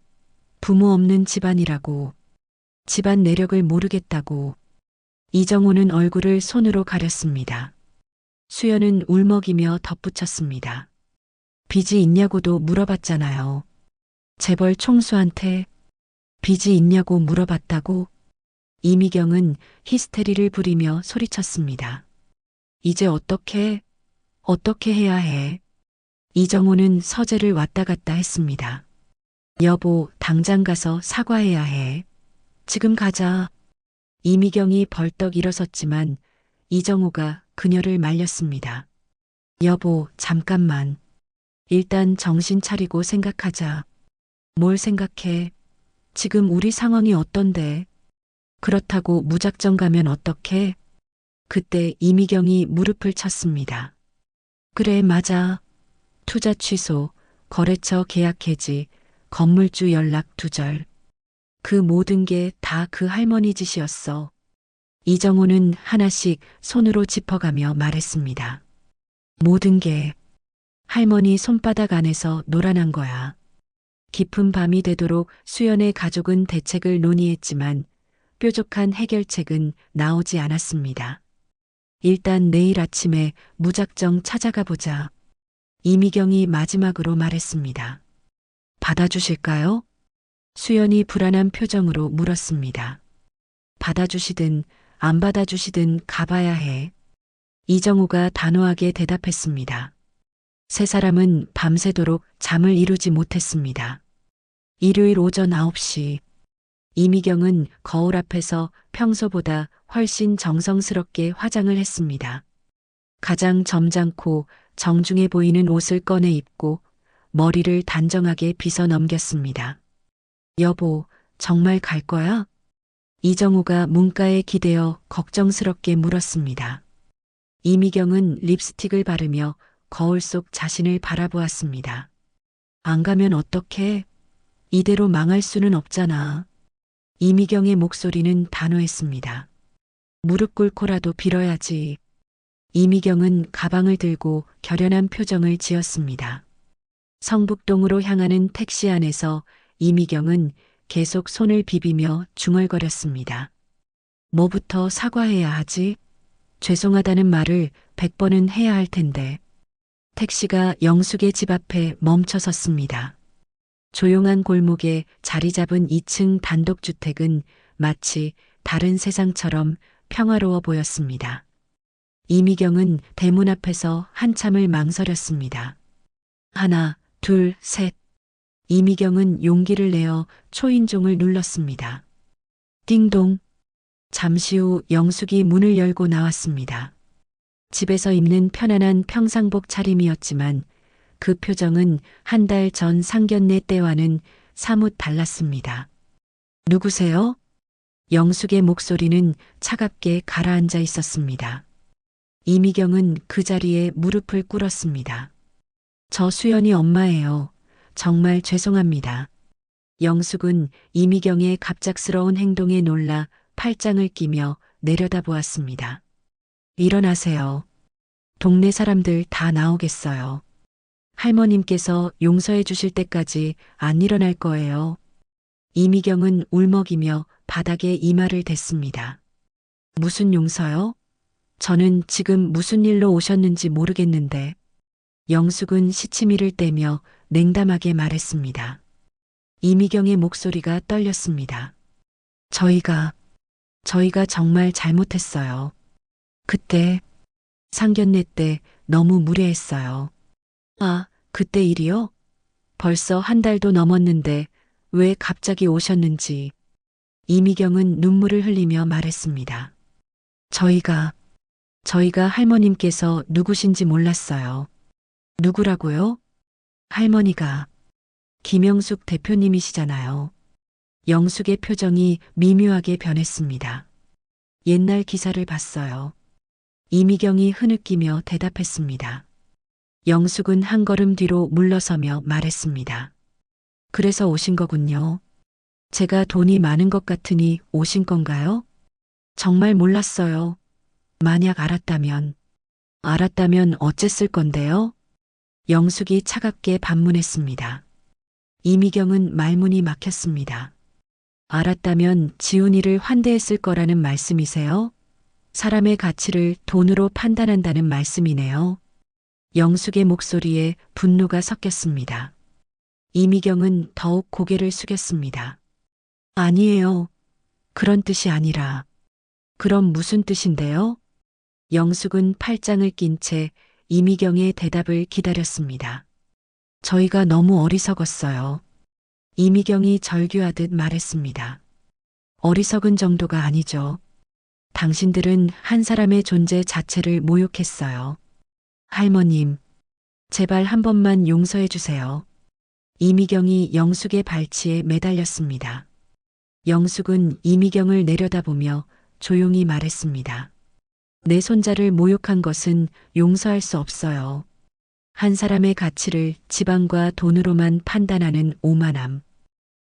부모 없는 집안이라고. 집안 내력을 모르겠다고. 이정호는 얼굴을 손으로 가렸습니다. 수연은 울먹이며 덧붙였습니다. 빚이 있냐고도 물어봤잖아요. 재벌 총수한테 빚이 있냐고 물어봤다고. 이미경은 히스테리를 부리며 소리쳤습니다. 이제 어떻게 해야 해? 이정호는 서재를 왔다 갔다 했습니다. 여보, 당장 가서 사과해야 해. 지금 가자. 이미경이 벌떡 일어섰지만 이정호가 그녀를 말렸습니다. 여보, 잠깐만. 일단 정신 차리고 생각하자. 뭘 생각해? 지금 우리 상황이 어떤데? 그렇다고 무작정 가면 어떡해? 그때 이미경이 무릎을 쳤습니다. 그래, 맞아. 투자 취소, 거래처 계약 해지, 건물주 연락 두절. 그 모든 게 다 그 할머니 짓이었어. 이정호는 하나씩 손으로 짚어가며 말했습니다. 모든 게 할머니 손바닥 안에서 놀아난 거야. 깊은 밤이 되도록 수연의 가족은 대책을 논의했지만 뾰족한 해결책은 나오지 않았습니다. 일단 내일 아침에 무작정 찾아가 보자. 이미경이 마지막으로 말했습니다. 받아주실까요? 수연이 불안한 표정으로 물었습니다. 받아주시든 안 받아주시든 가봐야 해. 이정호가 단호하게 대답했습니다. 세 사람은 밤새도록 잠을 이루지 못했습니다. 일요일 오전 9시 이미경은 거울 앞에서 평소보다 훨씬 정성스럽게 화장을 했습니다. 가장 점잖고 정중해 보이는 옷을 꺼내 입고 머리를 단정하게 빗어 넘겼습니다. 여보, 정말 갈 거야? 이정호가 문가에 기대어 걱정스럽게 물었습니다. 이미경은 립스틱을 바르며 거울 속 자신을 바라보았습니다. 안 가면 어떡해? 이대로 망할 수는 없잖아. 이미경의 목소리는 단호했습니다. 무릎 꿇고라도 빌어야지. 이미경은 가방을 들고 결연한 표정을 지었습니다. 성북동으로 향하는 택시 안에서 이미경은 계속 손을 비비며 중얼거렸습니다. 뭐부터 사과해야 하지? 죄송하다는 말을 100번은 해야 할 텐데. 택시가 영숙의 집 앞에 멈춰 섰습니다. 조용한 골목에 자리 잡은 2층 단독주택은 마치 다른 세상처럼 평화로워 보였습니다. 이미경은 대문 앞에서 한참을 망설였습니다. 하나, 둘, 셋. 이미경은 용기를 내어 초인종을 눌렀습니다. 띵동. 잠시 후 영숙이 문을 열고 나왔습니다. 집에서 입는 편안한 평상복 차림이었지만 그 표정은 한 달 전 상견례 때와는 사뭇 달랐습니다. 누구세요? 영숙의 목소리는 차갑게 가라앉아 있었습니다. 이미경은 그 자리에 무릎을 꿇었습니다. 저 수연이 엄마예요. 정말 죄송합니다. 영숙은 이미경의 갑작스러운 행동에 놀라 팔짱을 끼며 내려다보았습니다. 일어나세요. 동네 사람들 다 나오겠어요. 할머님께서 용서해 주실 때까지 안 일어날 거예요. 이미경은 울먹이며 바닥에 이마를 댔습니다. 무슨 용서요? 저는 지금 무슨 일로 오셨는지 모르겠는데. 영숙은 시치미를 떼며 냉담하게 말했습니다. 이미경의 목소리가 떨렸습니다. 저희가 정말 잘못했어요. 그때 상견례 때 너무 무례했어요. 아, 그때 일이요? 벌써 한 달도 넘었는데 왜 갑자기 오셨는지. 이미경은 눈물을 흘리며 말했습니다. 저희가 할머님께서 누구신지 몰랐어요. 누구라고요? 할머니가 김영숙 대표님이시잖아요. 영숙의 표정이 미묘하게 변했습니다. 옛날 기사를 봤어요. 이미경이 흐느끼며 대답했습니다. 영숙은 한 걸음 뒤로 물러서며 말했습니다. 그래서 오신 거군요. 제가 돈이 많은 것 같으니 오신 건가요? 정말 몰랐어요. 만약 알았다면 어쨌을 건데요? 영숙이 차갑게 반문했습니다. 이미경은 말문이 막혔습니다. 알았다면 지훈이를 환대했을 거라는 말씀이세요? 사람의 가치를 돈으로 판단한다는 말씀이네요. 영숙의 목소리에 분노가 섞였습니다. 이미경은 더욱 고개를 숙였습니다. 아니에요. 그런 뜻이 아니라. 그럼 무슨 뜻인데요? 영숙은 팔짱을 낀 채 이미경의 대답을 기다렸습니다. 저희가 너무 어리석었어요. 이미경이 절규하듯 말했습니다. 어리석은 정도가 아니죠. 당신들은 한 사람의 존재 자체를 모욕했어요. 할머님, 제발 한 번만 용서해 주세요. 이미경이 영숙의 발치에 매달렸습니다. 영숙은 이미경을 내려다보며 조용히 말했습니다. 내 손자를 모욕한 것은 용서할 수 없어요. 한 사람의 가치를 지방과 돈으로만 판단하는 오만함.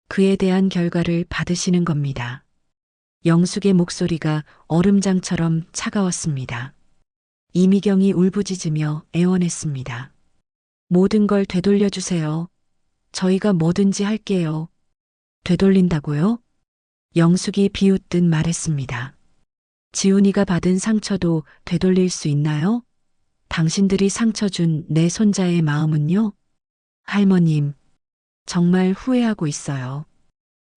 그에 대한 결과를 받으시는 겁니다. 영숙의 목소리가 얼음장처럼 차가웠습니다. 이미경이 울부짖으며 애원했습니다. 모든 걸 되돌려 주세요. 저희가 뭐든지 할게요. 되돌린다고요? 영숙이 비웃듯 말했습니다. 지훈이가 받은 상처도 되돌릴 수 있나요? 당신들이 상처 준 내 손자의 마음은요? 할머님, 정말 후회하고 있어요.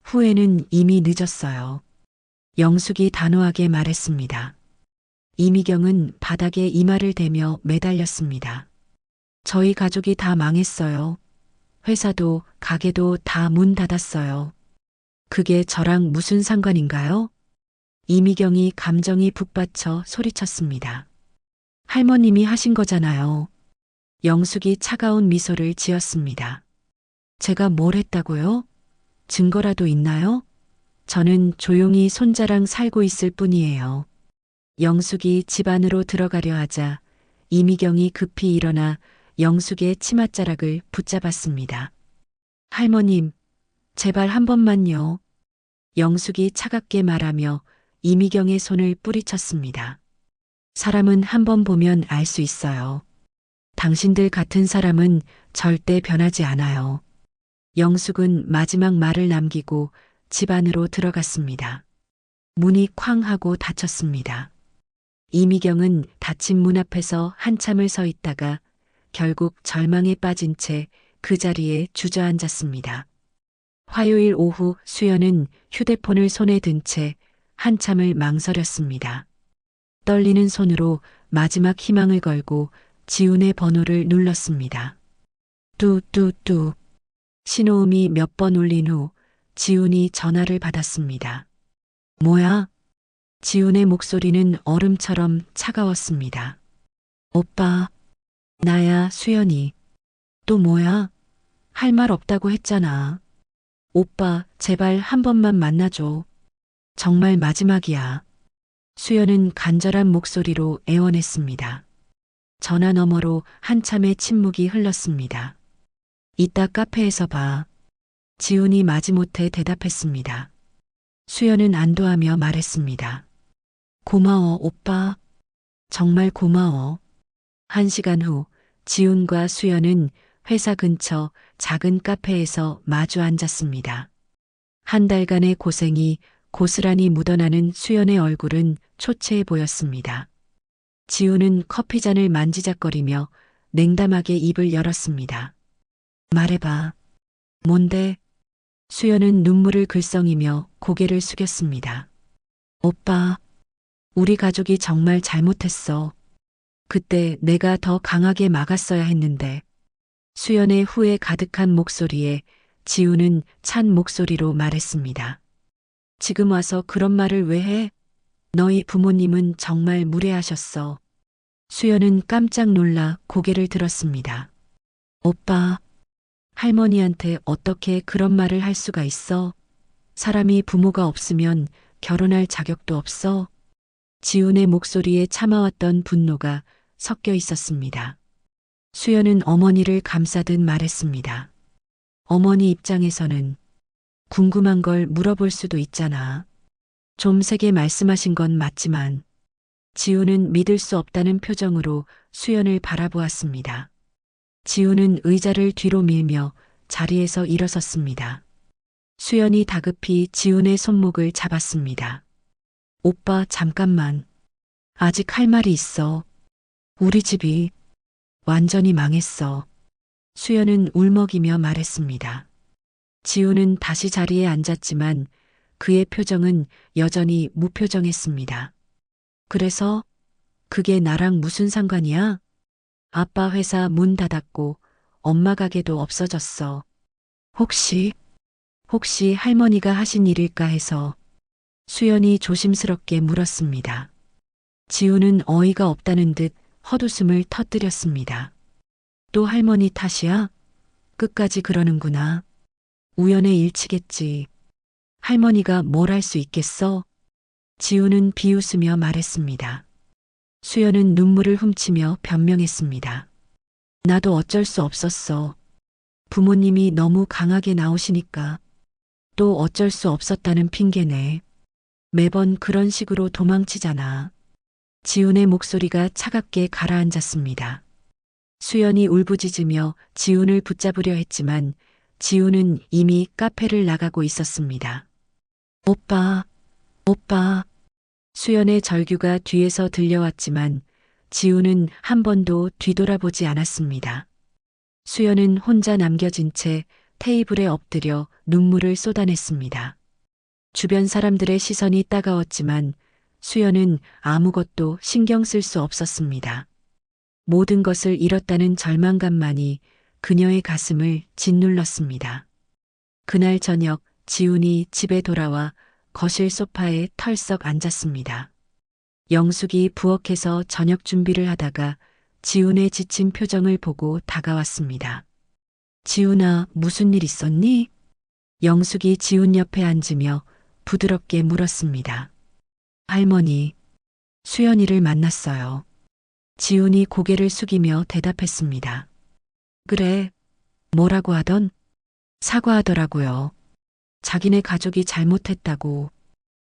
후회는 이미 늦었어요. 영숙이 단호하게 말했습니다. 이미경은 바닥에 이마를 대며 매달렸습니다. 저희 가족이 다 망했어요. 회사도 가게도 다 문 닫았어요. 그게 저랑 무슨 상관인가요? 이미경이 감정이 북받쳐 소리쳤습니다. 할머님이 하신 거잖아요. 영숙이 차가운 미소를 지었습니다. 제가 뭘 했다고요? 증거라도 있나요? 저는 조용히 손자랑 살고 있을 뿐이에요. 영숙이 집 안으로 들어가려 하자 이미경이 급히 일어나 영숙의 치맛자락을 붙잡았습니다. 할머님, 제발 한 번만요. 영숙이 차갑게 말하며 이미경의 손을 뿌리쳤습니다. 사람은 한 번 보면 알 수 있어요. 당신들 같은 사람은 절대 변하지 않아요. 영숙은 마지막 말을 남기고 집 안으로 들어갔습니다. 문이 쾅 하고 닫혔습니다. 이미경은 닫힌 문 앞에서 한참을 서 있다가 결국 절망에 빠진 채 그 자리에 주저앉았습니다. 화요일 오후 수연은 휴대폰을 손에 든 채 한참을 망설였습니다. 떨리는 손으로 마지막 희망을 걸고 지훈의 번호를 눌렀습니다. 뚜뚜뚜. 신호음이 몇 번 울린 후 지훈이 전화를 받았습니다. 뭐야? 지훈의 목소리는 얼음처럼 차가웠습니다. 오빠, 나야 수연이. 또 뭐야? 할 말 없다고 했잖아. 오빠, 제발 한 번만 만나줘. 정말 마지막이야. 수연은 간절한 목소리로 애원했습니다. 전화 너머로 한참의 침묵이 흘렀습니다. 이따 카페에서 봐. 지훈이 마지못해 대답했습니다. 수연은 안도하며 말했습니다. 고마워, 오빠. 정말 고마워. 1시간 후 지훈과 수연은 회사 근처 작은 카페에서 마주 앉았습니다. 한 달간의 고생이 고스란히 묻어나는 수연의 얼굴은 초췌해 보였습니다. 지훈은 커피잔을 만지작거리며 냉담하게 입을 열었습니다. 말해봐. 뭔데? 수연은 눈물을 글썽이며 고개를 숙였습니다. 오빠, 우리 가족이 정말 잘못했어. 그때 내가 더 강하게 막았어야 했는데. 수연의 후회 가득한 목소리에 지우는 찬 목소리로 말했습니다. 지금 와서 그런 말을 왜 해? 너희 부모님은 정말 무례하셨어. 수연은 깜짝 놀라 고개를 들었습니다. 오빠, 할머니한테 어떻게 그런 말을 할 수가 있어? 사람이 부모가 없으면 결혼할 자격도 없어? 지훈의 목소리에 참아왔던 분노가 섞여 있었습니다. 수연은 어머니를 감싸듯 말했습니다. 어머니 입장에서는 궁금한 걸 물어볼 수도 있잖아. 좀 세게 말씀하신 건 맞지만 지훈은 믿을 수 없다는 표정으로 수연을 바라보았습니다. 지훈은 의자를 뒤로 밀며 자리에서 일어섰습니다. 수연이 다급히 지훈의 손목을 잡았습니다. 오빠, 잠깐만. 아직 할 말이 있어. 우리 집이 완전히 망했어. 수연은 울먹이며 말했습니다. 지훈은 다시 자리에 앉았지만 그의 표정은 여전히 무표정했습니다. 그래서 그게 나랑 무슨 상관이야? 아빠 회사 문 닫았고 엄마 가게도 없어졌어. 혹시 할머니가 하신 일일까 해서. 수연이 조심스럽게 물었습니다. 지우는 어이가 없다는 듯 헛웃음을 터뜨렸습니다. 또 할머니 탓이야? 끝까지 그러는구나. 우연의 일치겠지. 할머니가 뭘 할 수 있겠어? 지우는 비웃으며 말했습니다. 수연은 눈물을 훔치며 변명했습니다. 나도 어쩔 수 없었어. 부모님이 너무 강하게 나오시니까. 또 어쩔 수 없었다는 핑계네. 매번 그런 식으로 도망치잖아. 지훈의 목소리가 차갑게 가라앉았습니다. 수연이 울부짖으며 지훈을 붙잡으려 했지만 지훈은 이미 카페를 나가고 있었습니다. 오빠. 수연의 절규가 뒤에서 들려왔지만 지훈은 한 번도 뒤돌아보지 않았습니다. 수연은 혼자 남겨진 채 테이블에 엎드려 눈물을 쏟아냈습니다. 주변 사람들의 시선이 따가웠지만 수연은 아무것도 신경 쓸 수 없었습니다. 모든 것을 잃었다는 절망감만이 그녀의 가슴을 짓눌렀습니다. 그날 저녁 지훈이 집에 돌아와 거실 소파에 털썩 앉았습니다. 영숙이 부엌에서 저녁 준비를 하다가 지훈의 지친 표정을 보고 다가왔습니다. 지훈아, 무슨 일 있었니? 영숙이 지훈 옆에 앉으며 부드럽게 물었습니다. 할머니, 수연이를 만났어요. 지훈이 고개를 숙이며 대답했습니다. 그래, 뭐라고 하던? 사과하더라고요. 자기네 가족이 잘못했다고.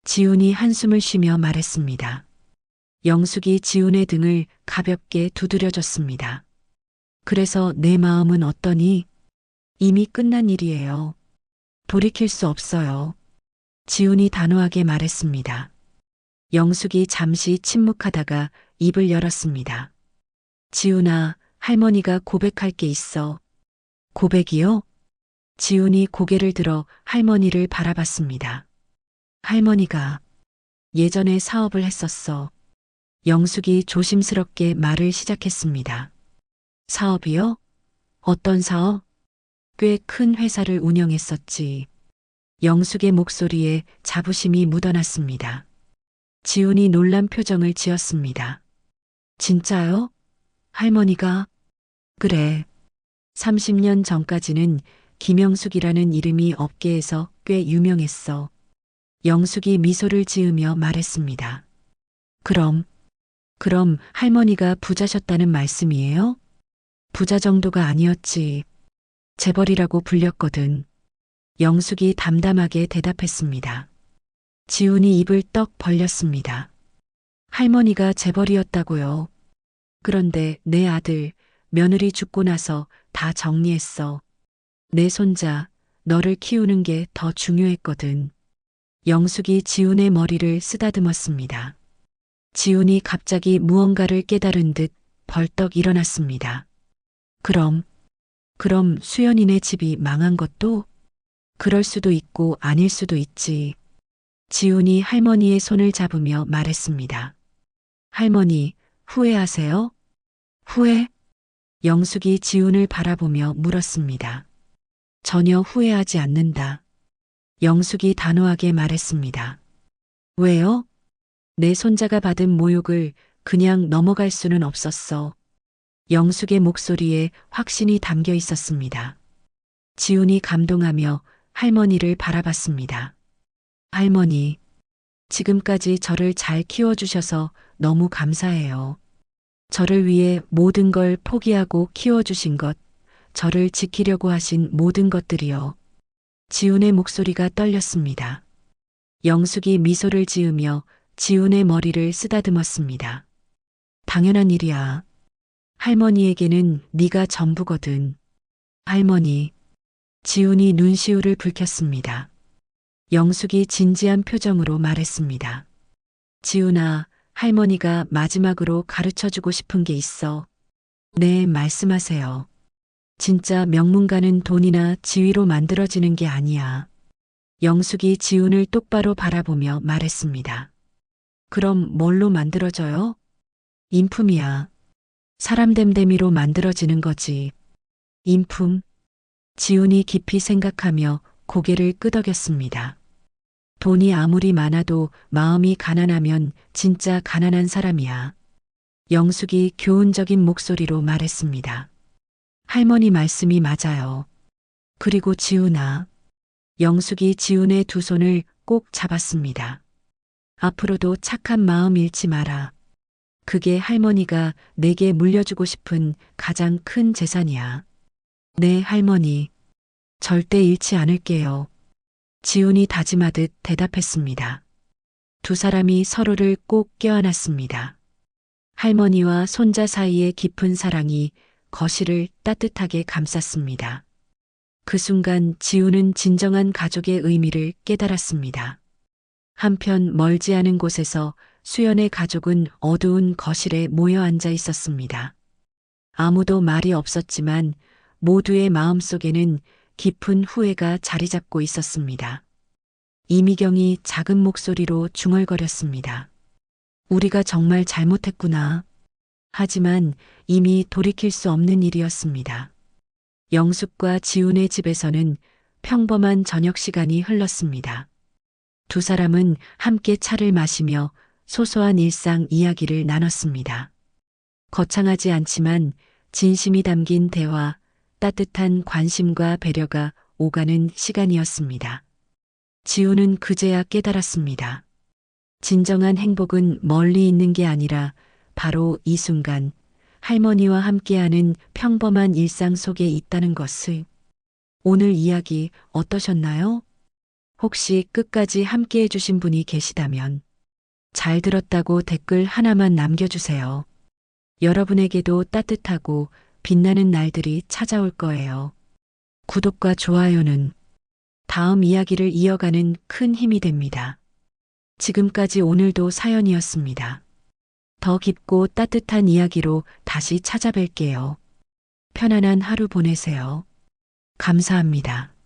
지훈이 한숨을 쉬며 말했습니다. 영숙이 지훈의 등을 가볍게 두드려줬습니다. 그래서 내 마음은 어떠니? 이미 끝난 일이에요. 돌이킬 수 없어요. 지훈이 단호하게 말했습니다. 영숙이 잠시 침묵하다가 입을 열었습니다. 지훈아, 할머니가 고백할 게 있어. 고백이요? 지훈이 고개를 들어 할머니를 바라봤습니다. 할머니가 예전에 사업을 했었어. 영숙이 조심스럽게 말을 시작했습니다. 사업이요? 어떤 사업? 꽤 큰 회사를 운영했었지. 영숙의 목소리에 자부심이 묻어났습니다. 지훈이 놀란 표정을 지었습니다. 진짜요? 할머니가? 그래. 30년 전까지는 김영숙이라는 이름이 업계에서 꽤 유명했어. 영숙이 미소를 지으며 말했습니다. 그럼 할머니가 부자셨다는 말씀이에요? 부자 정도가 아니었지. 재벌이라고 불렸거든. 영숙이 담담하게 대답했습니다. 지훈이 입을 떡 벌렸습니다. 할머니가 재벌이었다고요. 그런데 내 아들, 며느리 죽고 나서 다 정리했어. 내 손자, 너를 키우는 게 더 중요했거든. 영숙이 지훈의 머리를 쓰다듬었습니다. 지훈이 갑자기 무언가를 깨달은 듯 벌떡 일어났습니다. 그럼 수연이네 집이 망한 것도? 그럴 수도 있고 아닐 수도 있지. 지훈이 할머니의 손을 잡으며 말했습니다. 할머니, 후회하세요? 후회? 영숙이 지훈을 바라보며 물었습니다. 전혀 후회하지 않는다. 영숙이 단호하게 말했습니다. 왜요? 내 손자가 받은 모욕을 그냥 넘어갈 수는 없었어. 영숙의 목소리에 확신이 담겨 있었습니다. 지훈이 감동하며 할머니를 바라봤습니다. 할머니, 지금까지 저를 잘 키워주셔서 너무 감사해요. 저를 위해 모든 걸 포기하고 키워주신 것, 저를 지키려고 하신 모든 것들이요. 지훈의 목소리가 떨렸습니다. 영숙이 미소를 지으며 지훈의 머리를 쓰다듬었습니다. 당연한 일이야. 할머니에게는 네가 전부거든. 할머니. 지훈이 눈시울을 붉혔습니다. 영숙이 진지한 표정으로 말했습니다. 지훈아, 할머니가 마지막으로 가르쳐주고 싶은 게 있어. 네, 말씀하세요. 진짜 명문가는 돈이나 지위로 만들어지는 게 아니야. 영숙이 지훈을 똑바로 바라보며 말했습니다. 그럼 뭘로 만들어져요? 인품이야. 사람 됨됨이로 만들어지는 거지. 인품. 지훈이 깊이 생각하며 고개를 끄덕였습니다. 돈이 아무리 많아도 마음이 가난하면 진짜 가난한 사람이야. 영숙이 교훈적인 목소리로 말했습니다. 할머니 말씀이 맞아요. 그리고 지훈아. 영숙이 지훈의 두 손을 꼭 잡았습니다. 앞으로도 착한 마음 잃지 마라. 그게 할머니가 내게 물려주고 싶은 가장 큰 재산이야. 네, 할머니. 절대 잃지 않을게요. 지훈이 다짐하듯 대답했습니다. 두 사람이 서로를 꼭 껴안았습니다. 할머니와 손자 사이의 깊은 사랑이 거실을 따뜻하게 감쌌습니다. 그 순간 지훈은 진정한 가족의 의미를 깨달았습니다. 한편 멀지 않은 곳에서 수연의 가족은 어두운 거실에 모여 앉아 있었습니다. 아무도 말이 없었지만 모두의 마음속에는 깊은 후회가 자리 잡고 있었습니다. 이미경이 작은 목소리로 중얼거렸습니다. 우리가 정말 잘못했구나. 하지만 이미 돌이킬 수 없는 일이었습니다. 영숙과 지훈의 집에서는 평범한 저녁 시간이 흘렀습니다. 두 사람은 함께 차를 마시며 소소한 일상 이야기를 나눴습니다. 거창하지 않지만 진심이 담긴 대화, 따뜻한 관심과 배려가 오가는 시간이었습니다. 지훈은 그제야 깨달았습니다. 진정한 행복은 멀리 있는 게 아니라 바로 이 순간 할머니와 함께하는 평범한 일상 속에 있다는 것을. 오늘 이야기 어떠셨나요? 혹시 끝까지 함께 해주신 분이 계시다면 잘 들었다고 댓글 하나만 남겨주세요. 여러분에게도 따뜻하고 빛나는 날들이 찾아올 거예요. 구독과 좋아요는 다음 이야기를 이어가는 큰 힘이 됩니다. 지금까지 오늘도 사연이었습니다. 더 깊고 따뜻한 이야기로 다시 찾아뵐게요. 편안한 하루 보내세요. 감사합니다.